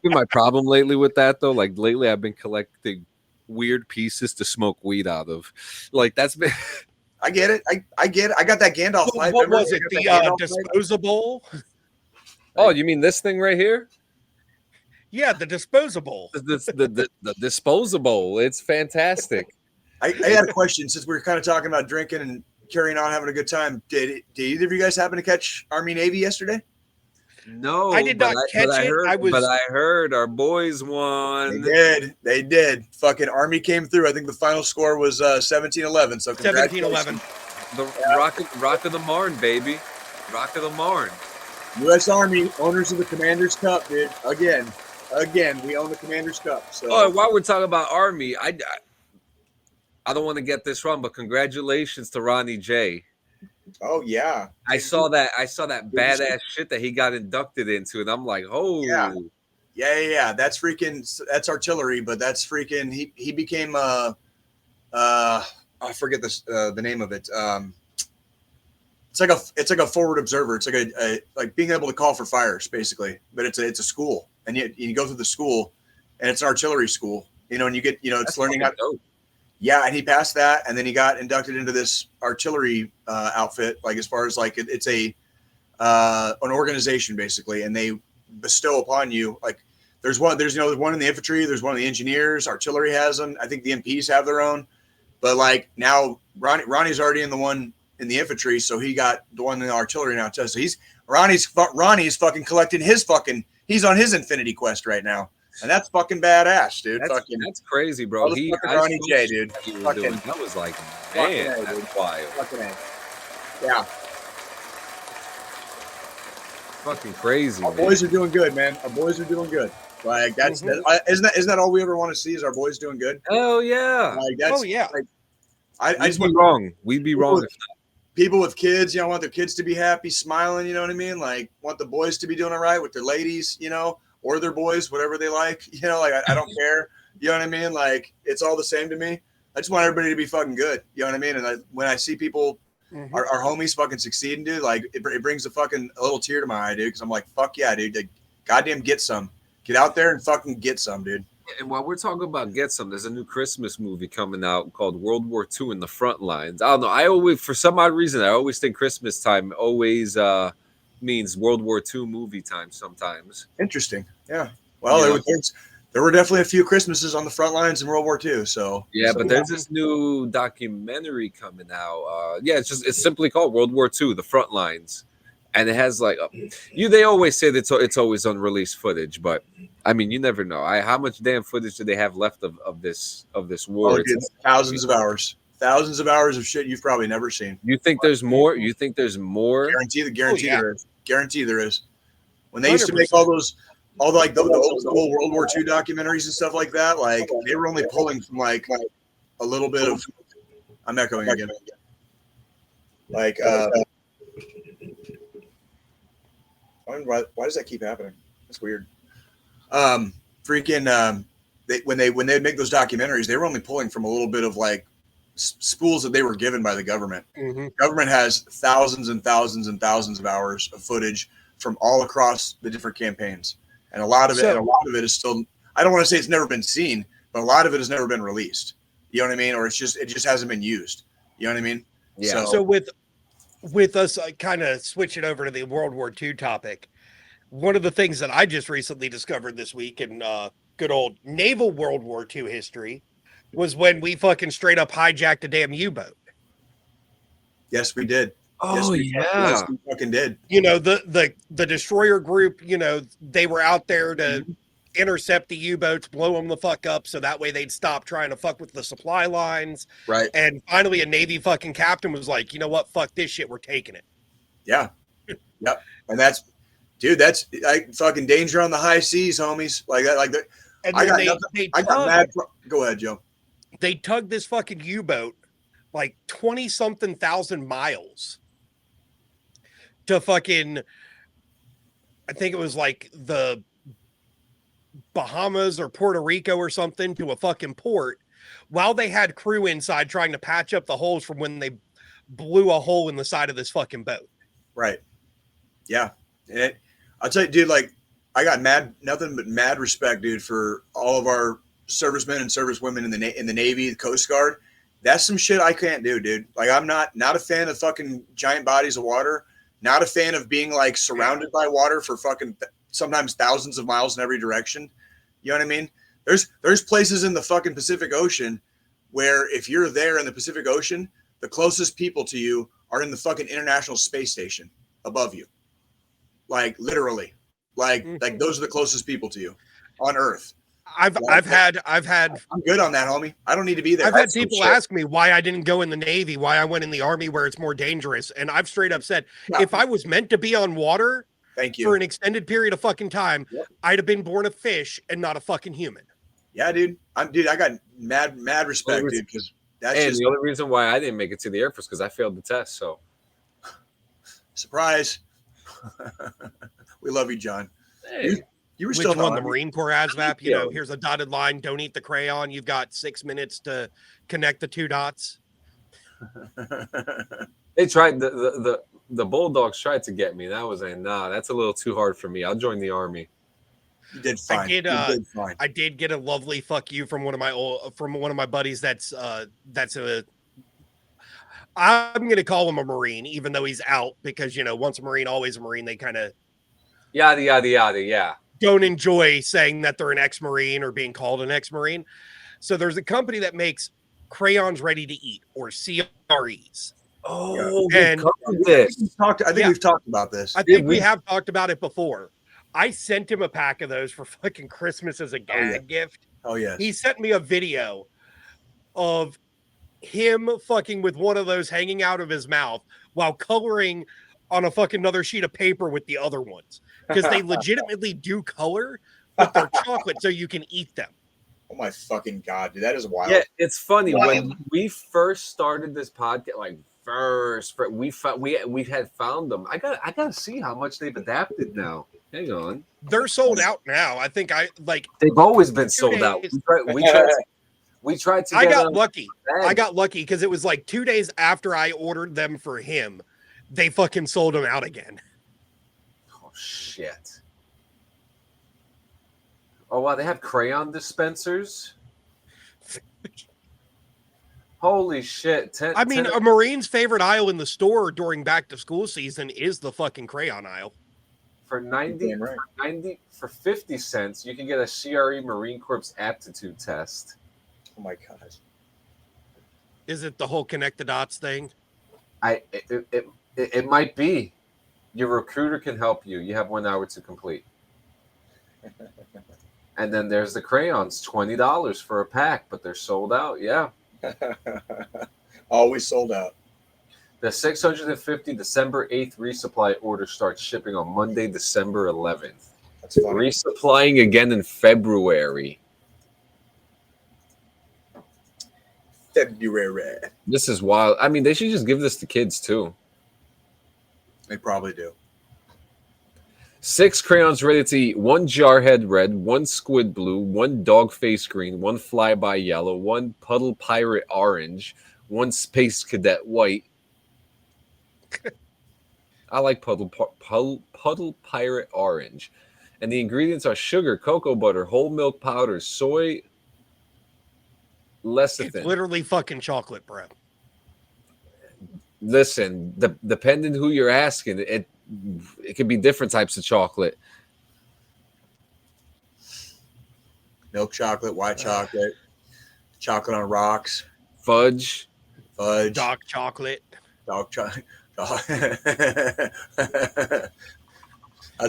Speaker 4: been my problem lately with that though? Like lately, I've been collecting weird pieces to smoke weed out of. Like that's been.
Speaker 3: I get it. I get it. I got that Gandalf pipe.
Speaker 2: What was it? The disposable?
Speaker 4: Oh, you mean this thing right here?
Speaker 2: Yeah, the disposable.
Speaker 4: The disposable. It's fantastic.
Speaker 3: I had a question since we were kind of talking about drinking and carrying on, having a good time. Did either of you guys happen to catch Army Navy yesterday?
Speaker 4: No,
Speaker 2: I did not catch it.
Speaker 4: But I heard our boys won.
Speaker 3: They did. Fucking Army came through. I think the final score was 17-11. So
Speaker 2: 17-11.
Speaker 4: The Rock of the Marne, baby. Rock of the Marne.
Speaker 3: U.S. Army, owners of the Commander's Cup, dude. Again, we own the Commander's Cup. So
Speaker 4: while we're talking about Army, I don't want to get this wrong, but congratulations to Ronnie J.
Speaker 3: Oh yeah,
Speaker 4: I saw that badass shit that he got inducted into, and I'm like, oh
Speaker 3: yeah. That's artillery, but that's freaking. He became I forget the name of it. It's like a forward observer. It's like being able to call for fires, basically. But it's a school, and you go through the school, and it's an artillery school. And you get it's learning how. Yeah, and he passed that, and then he got inducted into this artillery outfit. Like as far as like it's an organization basically, and they bestow upon you like there's one in the infantry, there's one in the engineers, artillery has them. I think the MPs have their own, but like now Ronnie's already in the one in the infantry, so he got the one in the artillery now too. So Ronnie's fucking collecting he's on his infinity quest right now. And that's fucking badass, dude.
Speaker 4: That's crazy, bro.
Speaker 3: Ronnie J, dude.
Speaker 4: That was like, man, that's wild.
Speaker 3: Yeah.
Speaker 4: Fucking crazy.
Speaker 3: Our boys are doing good, man. Our boys are doing good. Like isn't that all we ever want to see is our boys doing good?
Speaker 4: Hell yeah.
Speaker 3: Like,
Speaker 4: We'd be wrong if not.
Speaker 3: People with kids, want their kids to be happy, smiling, you know what I mean? Like want the boys to be doing all right with their ladies, or their boys, whatever they like, like I don't care. You know what I mean? Like it's all the same to me. I just want everybody to be fucking good. You know what I mean? And when I see people, our homies fucking succeeding, dude, like it brings a little tear to my eye, dude. Cause I'm like, fuck yeah, dude. Like, goddamn get some. Get out there and fucking get some, dude.
Speaker 4: And while we're talking about get some, there's a new Christmas movie coming out called World War II in the Front Lines. I don't know. For some odd reason, I always think Christmas time always means World War II movie time sometimes.
Speaker 3: Interesting. Yeah. Well, there were definitely a few Christmases on the front lines in World War II. So
Speaker 4: but there's this new documentary coming out. It's simply called World War II: The Front Lines, and it has like they always say that it's always unreleased footage, but I mean you never know. How much damn footage do they have left of this war?
Speaker 3: Thousands of hours. Thousands of hours of shit you've probably never seen.
Speaker 4: You think there's more?
Speaker 3: Guarantee there is. Guarantee there is. When they used to make all the old school World War II documentaries and stuff like that, like they were only pulling from like a little bit of. I'm echoing again. Like, why does that keep happening? That's weird. When they make those documentaries, they were only pulling from a little bit of like spools that they were given by the government. Government has thousands and thousands and thousands of hours of footage from all across the different campaigns, and a lot of it is still. I don't want to say it's never been seen, but a lot of it has never been released. You know what I mean? Or it just hasn't been used. You know what I mean?
Speaker 4: Yeah.
Speaker 2: So with us kind of switching over to the World War II topic, one of the things that I just recently discovered this week in good old naval World War II history was when we fucking straight up hijacked a damn U-boat.
Speaker 3: Yes, we did.
Speaker 4: Oh,
Speaker 3: we fucking did.
Speaker 2: The destroyer group, they were out there to intercept the U-boats, blow them the fuck up so that way they'd stop trying to fuck with the supply lines.
Speaker 3: Right.
Speaker 2: And finally a Navy fucking captain was like, you know what? Fuck this shit. We're taking it.
Speaker 3: Yeah. Yep. And that's like fucking danger on the high seas, homies. Like that. Like that.
Speaker 2: And then
Speaker 3: I got mad. Go ahead, Joe.
Speaker 2: They tugged this fucking U-boat like 20-something thousand miles to fucking, I think it was like the Bahamas or Puerto Rico or something, to a fucking port while they had crew inside trying to patch up the holes from when they blew a hole in the side of this fucking boat.
Speaker 3: Right. Yeah. I'll tell you, dude, like, I got nothing but mad respect, dude, for all of our servicemen and servicewomen in the Navy, the Coast Guard. That's some shit I can't do, dude. Like, I'm not a fan of fucking giant bodies of water. Not a fan of being like surrounded by water for fucking sometimes thousands of miles in every direction. You know what I mean? There's places in the fucking Pacific Ocean where if you're there in the Pacific Ocean, the closest people to you are in the fucking International Space Station above you. Like, literally. Like those are the closest people to you on Earth.
Speaker 2: I've had
Speaker 3: I'm good on that, homie. I don't need to be there.
Speaker 2: I've had people ask me why I didn't go in the Navy, why I went in the Army where it's more dangerous. And I've straight up said, if I was meant to be on water for an extended period of fucking time, I'd have been born a fish and not a fucking human.
Speaker 3: Yeah, dude. I got mad respect, dude, because that's
Speaker 4: just the only reason why I didn't make it to the Air Force because I failed the test. So
Speaker 3: surprise. We love you, John.
Speaker 2: Hey. You were still on the Marine Corps ASVAB. You know, here's a dotted line. Don't eat the crayon. You've got 6 minutes to connect the 2 dots.
Speaker 4: They tried the Bulldogs tried to get me. That was that's a little too hard for me. I'll join the Army.
Speaker 3: You did fine.
Speaker 2: I did get a lovely fuck you from one of my buddies. I'm gonna call him a Marine, even though he's out, because once a Marine, always a Marine. They kind of
Speaker 4: yada yada yada. Yeah.
Speaker 2: Don't enjoy saying that they're an ex-Marine or being called an ex-Marine. So there's a company that makes crayons ready to eat, or CREs.
Speaker 4: Oh,
Speaker 2: and
Speaker 3: I think we've talked about this.
Speaker 2: I think we have talked about it before. I sent him a pack of those for fucking Christmas as a gag gift.
Speaker 3: Oh yeah.
Speaker 2: He sent me a video of him fucking with one of those hanging out of his mouth while coloring on a fucking another sheet of paper with the other ones. Because they legitimately do color, but they're chocolate, so you can eat them.
Speaker 3: Oh my fucking God, dude. That is wild.
Speaker 4: Yeah, it's funny. When we first started this podcast, like we had found them. I gotta see how much they've adapted now. Hang on.
Speaker 2: They're sold out now. I think
Speaker 4: they've always been sold out. We tried to
Speaker 2: I got lucky because it was like 2 days after I ordered them for him, they fucking sold them out again.
Speaker 4: Oh shit. Oh wow, they have crayon dispensers. Holy shit.
Speaker 2: A Marine's favorite aisle in the store during back to school season is the fucking crayon aisle.
Speaker 4: For 50 cents, you can get a CRE Marine Corps aptitude test.
Speaker 3: Oh my God.
Speaker 2: Is it the whole connect the dots thing?
Speaker 4: It might be. Your recruiter can help you. You have 1 hour to complete. And then there's the crayons, $20 for a pack, but they're sold out. Yeah.
Speaker 3: Always sold out.
Speaker 4: The 650 December 8th resupply order starts shipping on Monday, December 11th.
Speaker 3: That's funny.
Speaker 4: Resupplying again in February. This is wild. I mean, they should just give this to kids too.
Speaker 3: They probably do.
Speaker 4: 6 crayons ready to eat. 1 jarhead red, 1 squid blue, 1 dog face green, 1 flyby yellow, 1 puddle pirate orange, 1 space cadet white. I like puddle pirate orange. And the ingredients are sugar, cocoa butter, whole milk powder, soy, lecithin.
Speaker 2: It's literally fucking chocolate, bro.
Speaker 4: Listen, depending who you're asking, it could be different types of chocolate.
Speaker 3: Milk chocolate, white chocolate, chocolate on rocks,
Speaker 4: fudge,
Speaker 2: dark chocolate.
Speaker 3: That's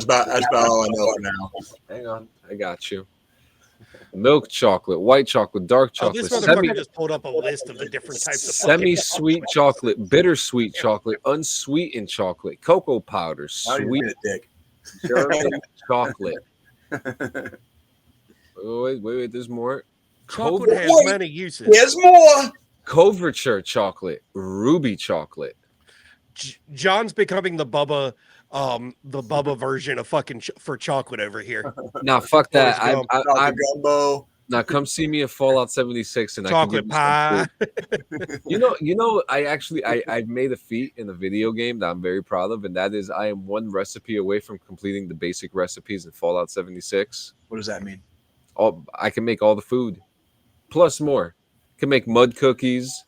Speaker 3: about all I know for now.
Speaker 4: Hang on, I got you. Milk chocolate, white chocolate, dark chocolate.
Speaker 2: This motherfucker just pulled up a list of the different types of
Speaker 4: semi-sweet chocolate, bittersweet chocolate, unsweetened chocolate, cocoa powder, sweet German chocolate. Wait, there's more.
Speaker 2: Chocolate has many uses.
Speaker 3: There's more.
Speaker 4: Couverture chocolate, ruby chocolate.
Speaker 2: John's becoming the Bubba version of fucking for chocolate over here.
Speaker 4: Nah, fuck that.
Speaker 3: I gumbo.
Speaker 4: Now come see me at Fallout 76 and
Speaker 2: Chocolate
Speaker 4: I can
Speaker 2: pie.
Speaker 4: give you some food. You know, I've made a feat in a video game that I'm very proud of, and that is I am one recipe away from completing the basic recipes in Fallout 76.
Speaker 3: What does that mean?
Speaker 4: I can make all the food, plus more. Can make mud cookies.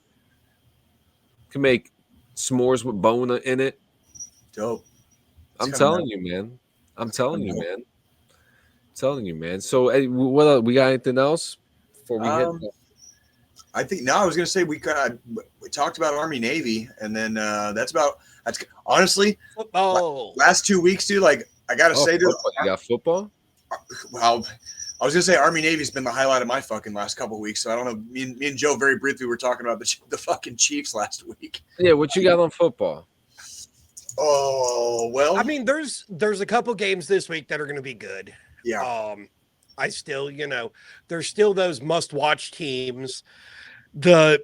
Speaker 4: Can make s'mores with bone in it.
Speaker 3: Dope.
Speaker 4: I'm telling you, man. I'm telling you, man. So, what else? We got anything else before we hit?
Speaker 3: I think I was gonna say we talked about Army Navy, and then that's honestly last 2 weeks, dude. Like I gotta say, dude,
Speaker 4: you got football.
Speaker 3: Well, I was gonna say Army Navy's been the highlight of my fucking last couple of weeks. So I don't know. Me and Joe very briefly were talking about the fucking Chiefs last week.
Speaker 4: Yeah, what you got on football?
Speaker 3: Oh well,
Speaker 2: I mean, there's a couple games this week that are going to be good.
Speaker 3: Yeah.
Speaker 2: I still, there's still those must-watch teams. The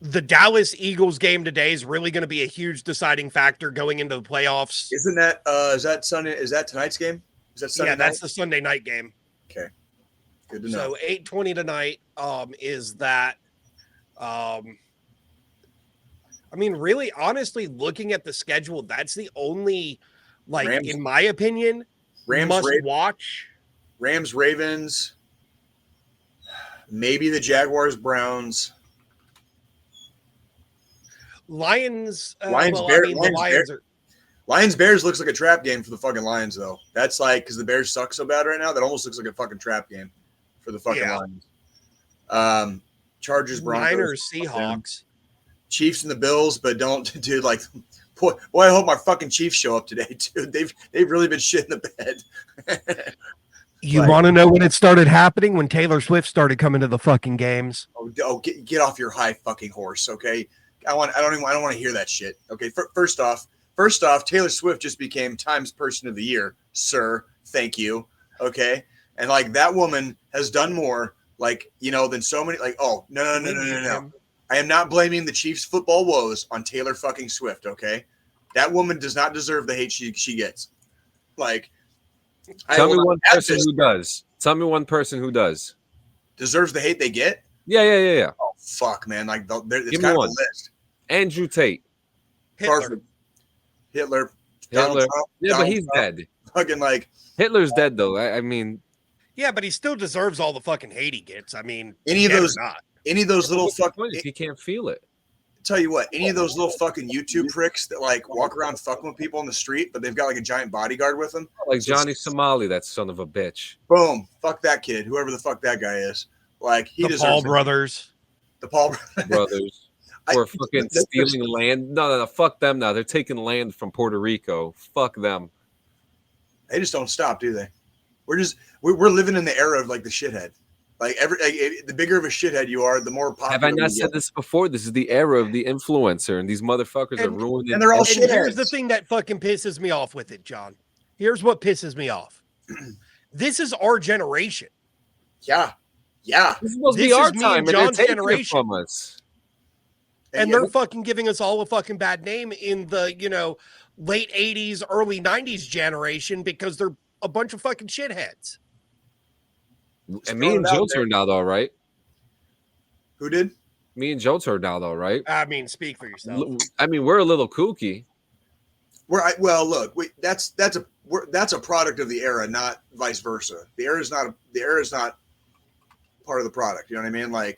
Speaker 2: Dallas Eagles game today is really going to be a huge deciding factor going into the playoffs.
Speaker 3: Isn't that is that Sunday? Is that tonight's game? Is that Sunday?
Speaker 2: Yeah, that's the Sunday night game.
Speaker 3: Okay, good to know.
Speaker 2: So 8:20 tonight is that. I mean, really, honestly, looking at the schedule, that's the only, Rams, in my opinion, must-watch.
Speaker 3: Rams, Ravens, maybe the Jaguars, Browns.
Speaker 2: Lions,
Speaker 3: Lions, Bears looks like a trap game for the fucking Lions, though. That's because the Bears suck so bad right now. That almost looks like a fucking trap game for the fucking Lions. Chargers, Broncos,
Speaker 2: Niners, Seahawks.
Speaker 3: Chiefs and the Bills, but don't, dude. Like, boy, I hope my fucking Chiefs show up today, dude. They've really been shit in the bed.
Speaker 2: You want to know when it started happening? When Taylor Swift started coming to the fucking games.
Speaker 3: Oh, get off your high fucking horse, okay? I don't want to hear that shit. Okay, first off, Taylor Swift just became Times Person of the Year, sir. Thank you. Okay, and that woman has done more, than so many. No. I am not blaming the Chiefs' football woes on Taylor fucking Swift, okay? That woman does not deserve the hate she gets.
Speaker 4: Tell me one person who does. Tell me one person who does.
Speaker 3: Deserves the hate they get?
Speaker 4: Yeah.
Speaker 3: Oh, fuck, man. It's
Speaker 4: Give
Speaker 3: kind
Speaker 4: me one.
Speaker 3: of a list.
Speaker 4: Andrew Tate.
Speaker 3: Hitler. Donald Trump.
Speaker 4: Yeah, but he's dead.
Speaker 3: Fucking
Speaker 4: Hitler's dead, though. I mean.
Speaker 2: Yeah, but he still deserves all the fucking hate he gets. I mean,
Speaker 3: any of those little fucking.
Speaker 4: If he can't feel it.
Speaker 3: Tell you what, any of those little fucking YouTube pricks that walk around fucking with people on the street, but they've got a giant bodyguard with them.
Speaker 4: Like Johnny Somali, that son of a bitch.
Speaker 3: Boom. Fuck that kid, whoever the fuck that guy is. He deserves
Speaker 2: Paul brothers.
Speaker 3: The Paul
Speaker 4: brothers. For fucking stealing land. No, fuck them now. They're taking land from Puerto Rico. Fuck them.
Speaker 3: They just don't stop, do they? We're living in the era of the shithead. The bigger of a shithead you are, the more popular.
Speaker 4: Have I not said this before? This is the era of the influencer, and these motherfuckers are ruining.
Speaker 3: And they're all shitheads.
Speaker 2: Here's the thing that fucking pisses me off with it, John. Here's what pisses me off. This is our generation.
Speaker 3: Yeah.
Speaker 4: This is supposed to be our time, and
Speaker 2: John's
Speaker 4: they're taking
Speaker 2: generation
Speaker 4: it from us.
Speaker 2: And they're fucking giving us all a fucking bad name in the late 80s, early 90s generation because they're a bunch of fucking shitheads.
Speaker 4: And me and Joe turned out all right.
Speaker 3: Who did?
Speaker 4: Me and Joe turned out all right.
Speaker 2: I mean, speak for yourself.
Speaker 4: I mean, we're a little kooky.
Speaker 3: That's a product of the era, not vice versa. The era is not part of the product. You know what I mean?
Speaker 2: The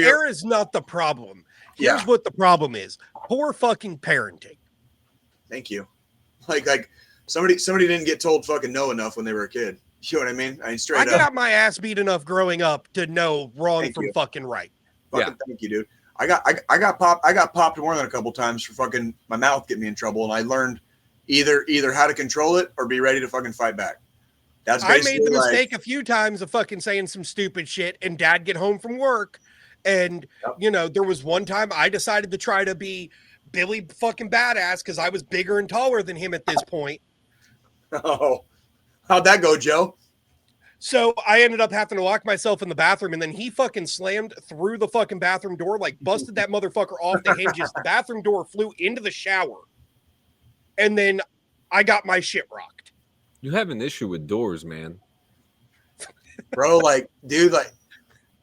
Speaker 2: era is not the problem. Here's what the problem is: poor fucking parenting.
Speaker 3: Thank you. Somebody didn't get told fucking no enough when they were a kid. You know what I mean? I
Speaker 2: got my ass beat enough growing up to know wrong from fucking right.
Speaker 3: Thank you, dude. I got popped more than a couple times for fucking my mouth getting me in trouble, and I learned either how to control it or be ready to fucking fight back. That's
Speaker 2: I made the mistake a few times of fucking saying some stupid shit, and Dad get home from work, and there was one time I decided to try to be Billy fucking Badass because I was bigger and taller than him at this point.
Speaker 3: Oh. How'd that go, Joe?
Speaker 2: So I ended up having to lock myself in the bathroom, and then he fucking slammed through the fucking bathroom door, like busted that motherfucker off the hinges. The bathroom door flew into the shower, and then I got my shit rocked.
Speaker 4: You have an issue with doors, man.
Speaker 3: Bro, like, dude, like,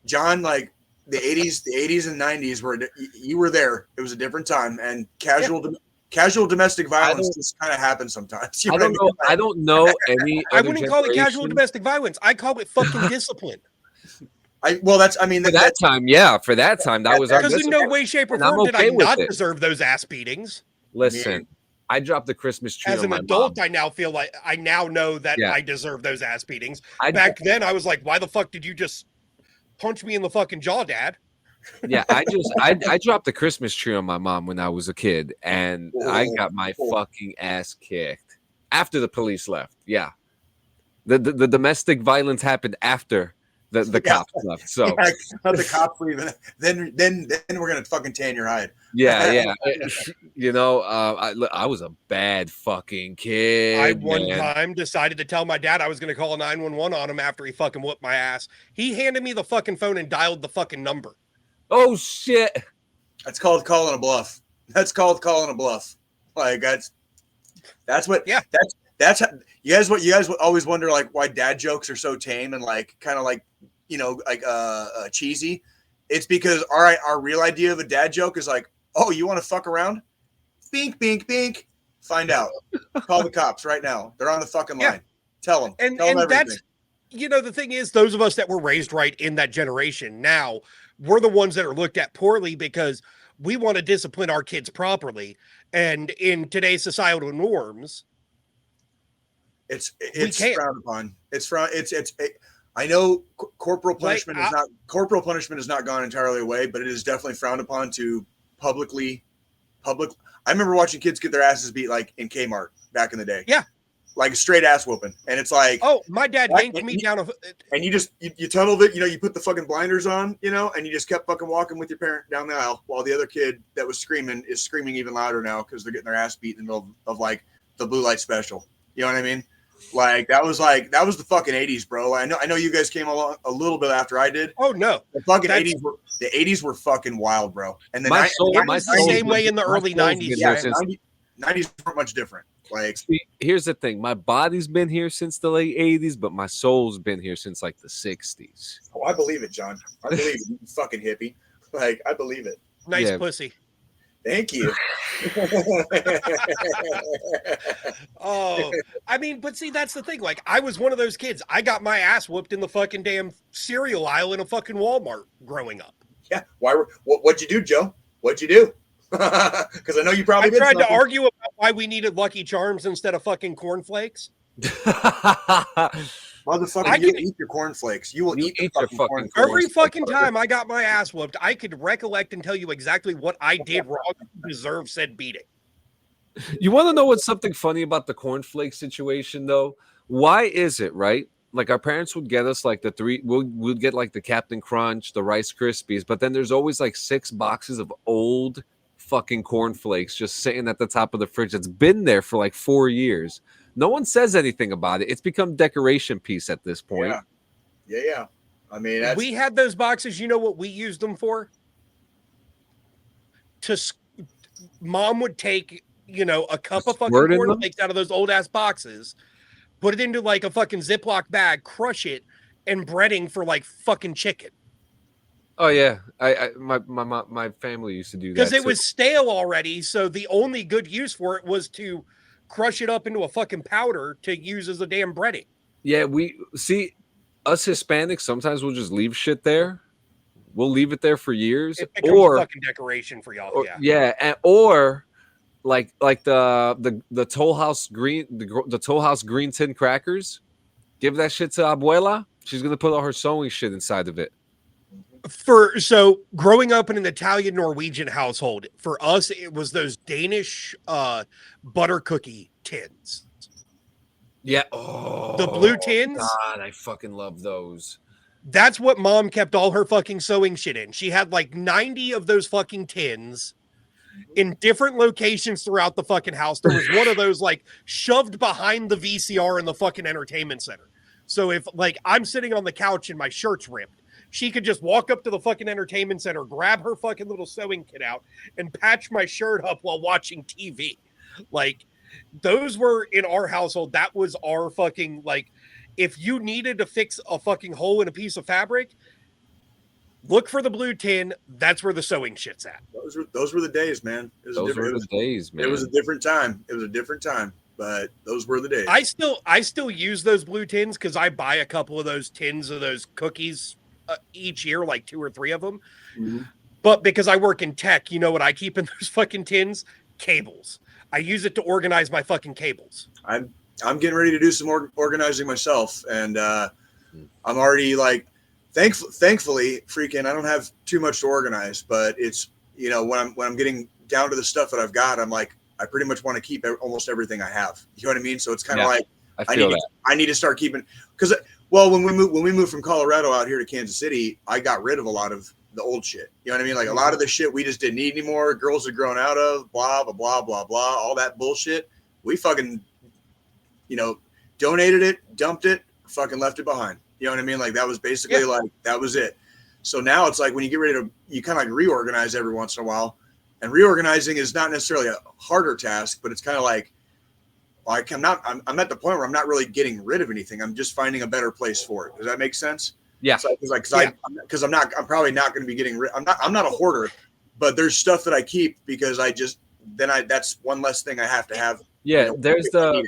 Speaker 3: John, like, the 80s and 90s were, you were there. It was a different time, and casual domestic violence just kind of happens sometimes. You know
Speaker 4: I don't know any.
Speaker 2: I wouldn't call it casual domestic violence. I call it fucking discipline.
Speaker 3: For that
Speaker 4: time, that was our
Speaker 2: because in no way, shape, or form did I not deserve those ass beatings.
Speaker 4: Listen, I dropped the Christmas tree.
Speaker 2: As an adult, I now feel like I now know that I deserve those ass beatings. Back then, I was like, "Why the fuck did you just punch me in the fucking jaw, Dad?"
Speaker 4: Yeah, I dropped the Christmas tree on my mom when I was a kid, and I got my fucking ass kicked after the police left. Yeah, the domestic violence happened after the cops left. So
Speaker 3: the cops leaving, then we're gonna fucking tan your hide.
Speaker 4: Yeah. You know, I was a bad fucking kid.
Speaker 2: I one time decided to tell my dad I was gonna call 911 on him after he fucking whooped my ass. He handed me the fucking phone and dialed the fucking number.
Speaker 4: Oh shit!
Speaker 3: That's called calling a bluff. Like that's what. Yeah. That's how, you guys always wonder like why dad jokes are so tame and like kind of like cheesy. It's because our real idea of a dad joke is like, oh, you want to fuck around? Bink, bink, bink. Find out. Call the cops right now. They're on the fucking line. Yeah. Tell them.
Speaker 2: And
Speaker 3: everything.
Speaker 2: That's, the thing is, those of us that were raised right in that generation now, we're the ones that are looked at poorly because we want to discipline our kids properly. And in today's societal norms,
Speaker 3: it's frowned upon. I know corporal punishment has not gone entirely away, but it is definitely frowned upon to public. I remember watching kids get their asses beat like in Kmart back in the day.
Speaker 2: Yeah.
Speaker 3: Like a straight ass whooping. And it's like,
Speaker 2: oh, my dad yanked me down.
Speaker 3: And you tunneled it, you put the fucking blinders on, and you just kept fucking walking with your parent down the aisle while the other kid that was screaming is screaming even louder now because they're getting their ass beat in the middle of like the blue light special. You know what I mean? Like that was the fucking 80s, bro. I know you guys came along a little bit after I did.
Speaker 2: Oh no.
Speaker 3: The fucking 80s were fucking wild, bro. And the
Speaker 2: same way in the early 90s.
Speaker 3: Yeah, 90s weren't much different. Like,
Speaker 4: see, here's the thing. My body's been here since the late 80s, but my soul's been here since like the 60s.
Speaker 3: Oh, I believe it, John. I believe it, you fucking hippie. Like, I believe it.
Speaker 2: Nice pussy.
Speaker 3: Thank you.
Speaker 2: Oh, I mean, but see, that's the thing. Like, I was one of those kids. I got my ass whooped in the fucking damn cereal aisle in a fucking Walmart growing up.
Speaker 3: Yeah. What'd you do, Joe? What'd you do? Because I know you probably
Speaker 2: tried to argue about why we needed Lucky Charms instead of fucking cornflakes.
Speaker 3: Motherfucker, you eat your cornflakes. You will eat your fucking cornflakes.
Speaker 2: Every fucking time I got my ass whooped, I could recollect and tell you exactly what I did wrong to deserve said beating.
Speaker 4: You want to know what's something funny about the cornflake situation, though? Why is it, right? Like our parents would get us like we'd get like the Captain Crunch, the Rice Krispies, but then there's always like 6 boxes of old fucking cornflakes just sitting at the top of the fridge that's been there for like 4 years. No one says anything about it. It's become decoration piece at this point.
Speaker 3: Yeah. I mean,
Speaker 2: we had those boxes. You know what we used them for? Mom would take, a cup of fucking cornflakes out of those old ass boxes, put it into like a fucking Ziploc bag, crush it, and breading for like fucking chicken.
Speaker 4: Oh yeah, my family used to do that
Speaker 2: because it was stale already. So the only good use for it was to crush it up into a fucking powder to use as a damn breading.
Speaker 4: Yeah, we see us Hispanics. Sometimes we'll just leave shit there. We'll leave it there for years,
Speaker 2: it becomes a fucking decoration for y'all.
Speaker 4: Or like the Toll House green the Toll House green tin crackers. Give that shit to Abuela. She's gonna put all her sewing shit inside of it.
Speaker 2: So growing up in an Italian Norwegian household, for us it was those Danish butter cookie tins.
Speaker 4: Yeah,
Speaker 2: the blue tins.
Speaker 4: God, I fucking love those.
Speaker 2: That's what Mom kept all her fucking sewing shit in. She had like 90 of those fucking tins in different locations throughout the fucking house. There was one of those like shoved behind the VCR in the fucking entertainment center. So if like I'm sitting on the couch and my shirt's ripped, she could just walk up to the fucking entertainment center, grab her fucking little sewing kit out, and patch my shirt up while watching TV. Like, those were in our household. That was our fucking, like, if you needed to fix a fucking hole in a piece of fabric, look for the blue tin. That's where the sewing shit's at.
Speaker 3: Those were the days, man. It was a different time. It was a different time, but those were the days.
Speaker 2: I still use those blue tins because I buy a couple of those tins of those cookies each year, like 2 or 3 of them. Mm-hmm. But because I work in tech, you know what I keep in those fucking tins? Cables. I use it to organize my fucking cables.
Speaker 3: I'm getting ready to do some organizing myself, and I'm already like, thankfully, freaking, I don't have too much to organize. But it's, you know, when I'm getting down to the stuff that I've got, I'm like, I pretty much want to keep almost everything I have. You know what I mean? So it's kind of like I need to start keeping, because when we moved from Colorado out here to Kansas City, I got rid of a lot of the old shit. You know what I mean? Like a lot of the shit we just didn't need anymore. Girls had grown out of, blah, blah, blah, blah, blah, all that bullshit. We fucking, you know, donated it, dumped it, fucking left it behind. You know what I mean? Like that was basically like, that was it. So now it's like when you get ready to, you kind of like reorganize every once in a while. And reorganizing is not necessarily a harder task, but it's kind of like I'm at the point where I'm not really getting rid of anything. I'm just finding a better place for it. Does that make sense?
Speaker 4: Yeah.
Speaker 3: Because I'm probably not going to be getting rid. I'm not a hoarder, but there's stuff that I keep because that's one less thing I have to have.
Speaker 4: Yeah.
Speaker 3: You know,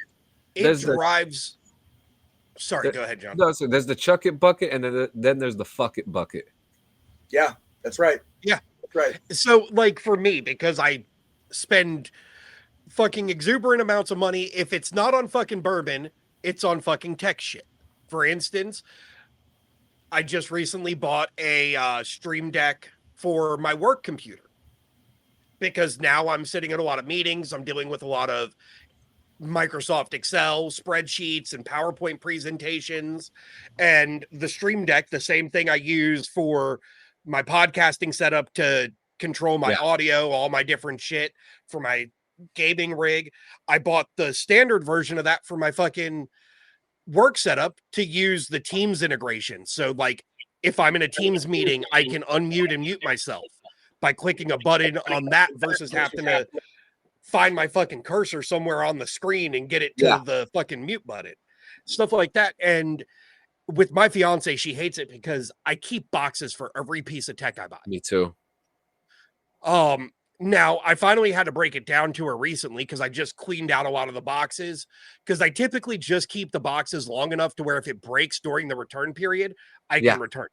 Speaker 2: Sorry, go ahead, John.
Speaker 4: No, so there's the chuck it bucket, and then there's the fuck it bucket.
Speaker 3: Yeah, that's right.
Speaker 2: Yeah.
Speaker 3: That's right.
Speaker 2: So like for me, because I spend fucking exuberant amounts of money, if it's not on fucking bourbon, it's on fucking tech shit. For instance, I just recently bought a Stream Deck for my work computer because now I'm sitting in a lot of meetings. I'm dealing with a lot of Microsoft Excel spreadsheets and PowerPoint presentations, and the Stream Deck, the same thing I use for my podcasting setup to control my audio, all my different shit for my gaming rig. I bought the standard version of that for my fucking work setup to use the Teams integration. So like if I'm in a Teams meeting, I can unmute and mute myself by clicking a button on that versus having to find my fucking cursor somewhere on the screen and get it to the fucking mute button. Stuff like that. And with my fiance, she hates it because I keep boxes for every piece of tech I buy.
Speaker 4: Me too.
Speaker 2: Now I finally had to break it down to her recently because I just cleaned out a lot of the boxes, because I typically just keep the boxes long enough to where if it breaks during the return period, I can return.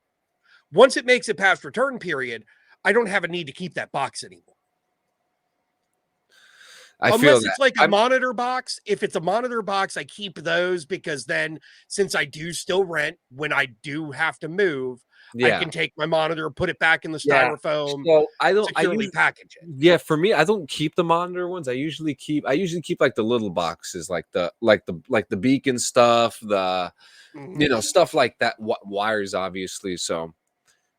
Speaker 2: Once it makes it past return period, I don't have a need to keep that box anymore. Unless it's like a monitor box. If it's a monitor box, I keep those because then since I do still rent, when I do have to move, I can take my monitor, put it back in the styrofoam,
Speaker 4: so
Speaker 2: securely package it.
Speaker 4: Yeah, for me, I don't keep the monitor ones. I usually keep like the little boxes, like the beacon stuff, the stuff like that, wires obviously. So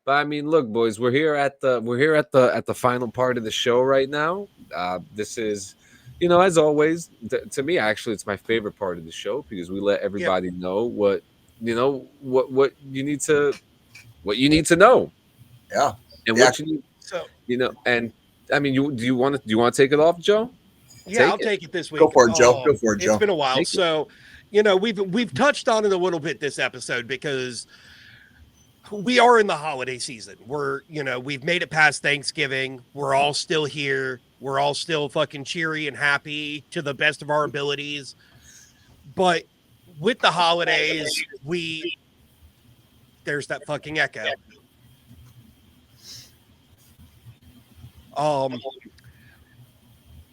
Speaker 4: but I mean, look, boys, we're here at the final part of the show right now. This is, as always, to me, actually, it's my favorite part of the show because we let everybody know what you need to know.
Speaker 3: Yeah.
Speaker 4: And what you need, and I mean, do you want to take it off, Joe?
Speaker 2: Yeah, I'll take it this week.
Speaker 3: Go for it, Joe.
Speaker 2: It's been a while. So, we've touched on it a little bit this episode because we are in the holiday season. We've made it past Thanksgiving. We're all still here. We're all still fucking cheery and happy to the best of our abilities. But with the holidays, there's that fucking echo.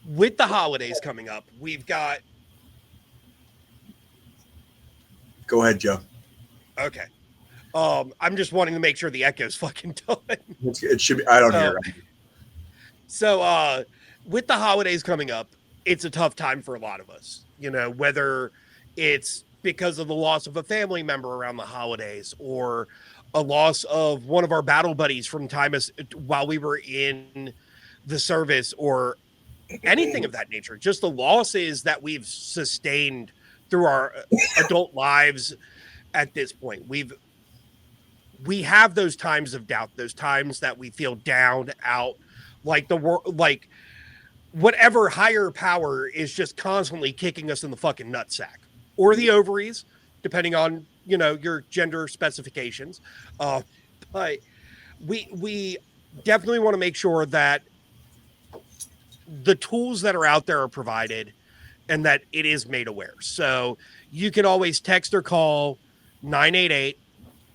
Speaker 2: With the holidays coming up, we've got.
Speaker 3: Go ahead, Joe.
Speaker 2: Okay. I'm just wanting to make sure the echo's fucking done.
Speaker 3: It should be. I don't hear it.
Speaker 2: So, with the holidays coming up, it's a tough time for a lot of us. Whether it's because of the loss of a family member around the holidays or a loss of one of our battle buddies from while we were in the service or anything of that nature. Just the losses that we've sustained through our adult lives at this point. We have those times of doubt, those times that we feel down, out, like the world, like whatever higher power is just constantly kicking us in the fucking nutsack or the ovaries, depending on, your gender specifications. But we definitely want to make sure that the tools that are out there are provided and that it is made aware. So you can always text or call 988,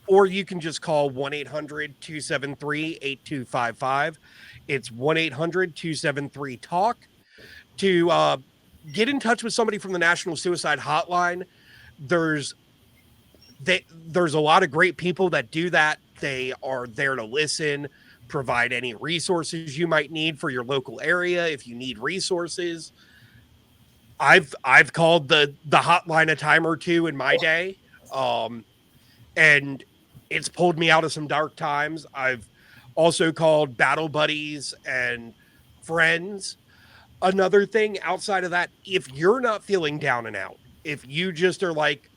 Speaker 2: or you can just call 1-800-273-8255. It's 1-800-273-TALK to get in touch with somebody from the National Suicide Hotline. There's a lot of great people that do that. They are there to listen, provide any resources you might need for your local area. If you need resources, I've called the hotline a time or two in my day, and it's pulled me out of some dark times. I've also called battle buddies and friends. Another thing outside of that, if you're not feeling down and out, if you just are like,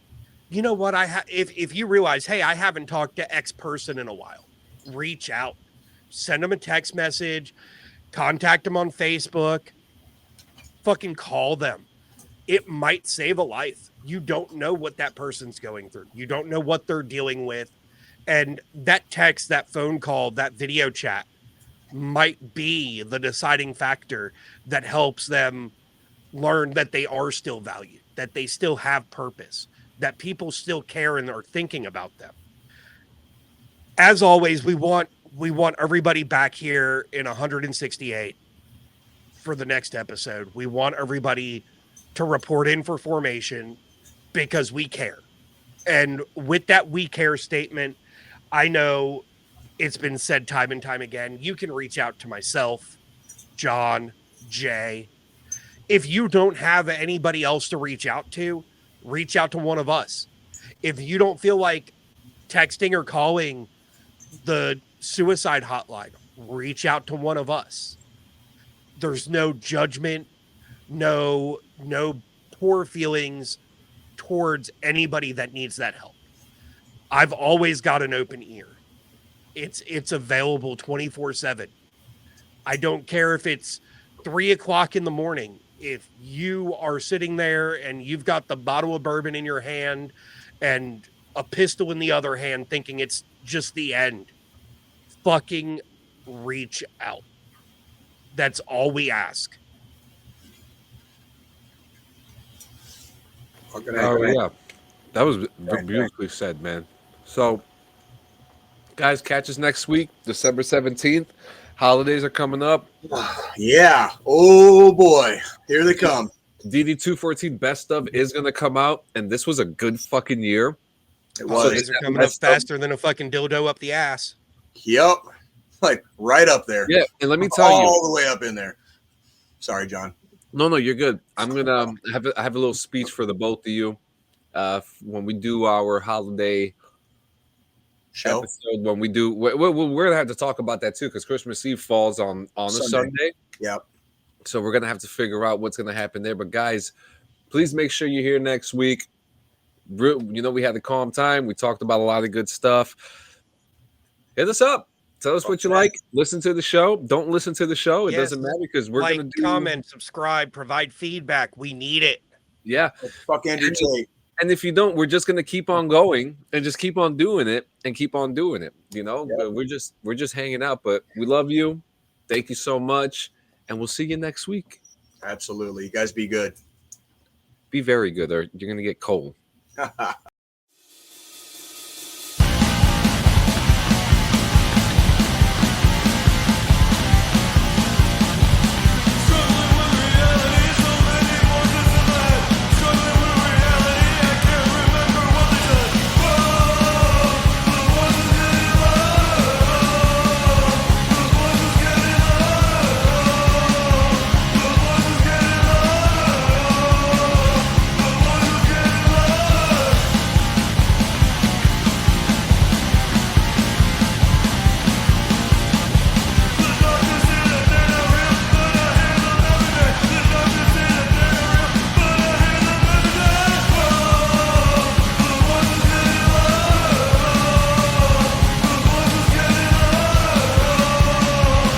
Speaker 2: you know what, if you realize, hey, I haven't talked to X person in a while, reach out, send them a text message, contact them on Facebook, fucking call them. It might save a life. You don't know what that person's going through. You don't know what they're dealing with. And that text, that phone call, that video chat might be the deciding factor that helps them learn that they are still valued, that they still have purpose, that people still care and are thinking about them. As always, we want everybody back here in 168 for the next episode. We want everybody to report in for formation because we care. And with that we care statement, I know it's been said time and time again, you can reach out to myself, John, Jay. If you don't have anybody else to reach out to one of us. If you don't feel like texting or calling the suicide hotline, reach out to one of us. There's no judgment, no poor feelings towards anybody that needs that help. I've always got an open ear. It's available 24/7. I don't care if it's 3:00 in the morning. If you are sitting there and you've got the bottle of bourbon in your hand and a pistol in the other hand, thinking it's just the end, fucking reach out. That's all we ask.
Speaker 4: Oh, yeah. That was beautifully said, man. So, guys, catch us next week, December 17th. Holidays are coming up.
Speaker 3: Yeah. Oh, boy. Here they come.
Speaker 4: DD214 Best Of is going to come out, and this was a good fucking year.
Speaker 3: It was.
Speaker 2: Holidays are coming up faster than a fucking dildo up the ass.
Speaker 3: Yep. Like right up there.
Speaker 4: Yeah, and let me tell you.
Speaker 3: All the way up in there. Sorry, John.
Speaker 4: No, you're good. I'm going to have a little speech for the both of you when we do our holiday
Speaker 3: show
Speaker 4: episode. When we do, we're going to have to talk about that too, because Christmas Eve falls on a Sunday.
Speaker 3: Yep.
Speaker 4: So we're going to have to figure out what's going to happen there. But guys, please make sure you're here next week. You know, we had a calm time. We talked about a lot of good stuff. Hit us up. Tell us what you like. Listen to the show. Don't listen to the show. It doesn't matter, because we're going to
Speaker 2: comment, subscribe, provide feedback. We need it.
Speaker 4: Yeah.
Speaker 3: Fuck Andrew Tate.
Speaker 4: And if you don't, we're just going to keep on going and just keep on doing it and keep on doing it. You know, yep. We're just hanging out, but we love you. Thank you so much. And we'll see you next week.
Speaker 3: Absolutely. You guys be good.
Speaker 4: Be very good, or you're going to get cold.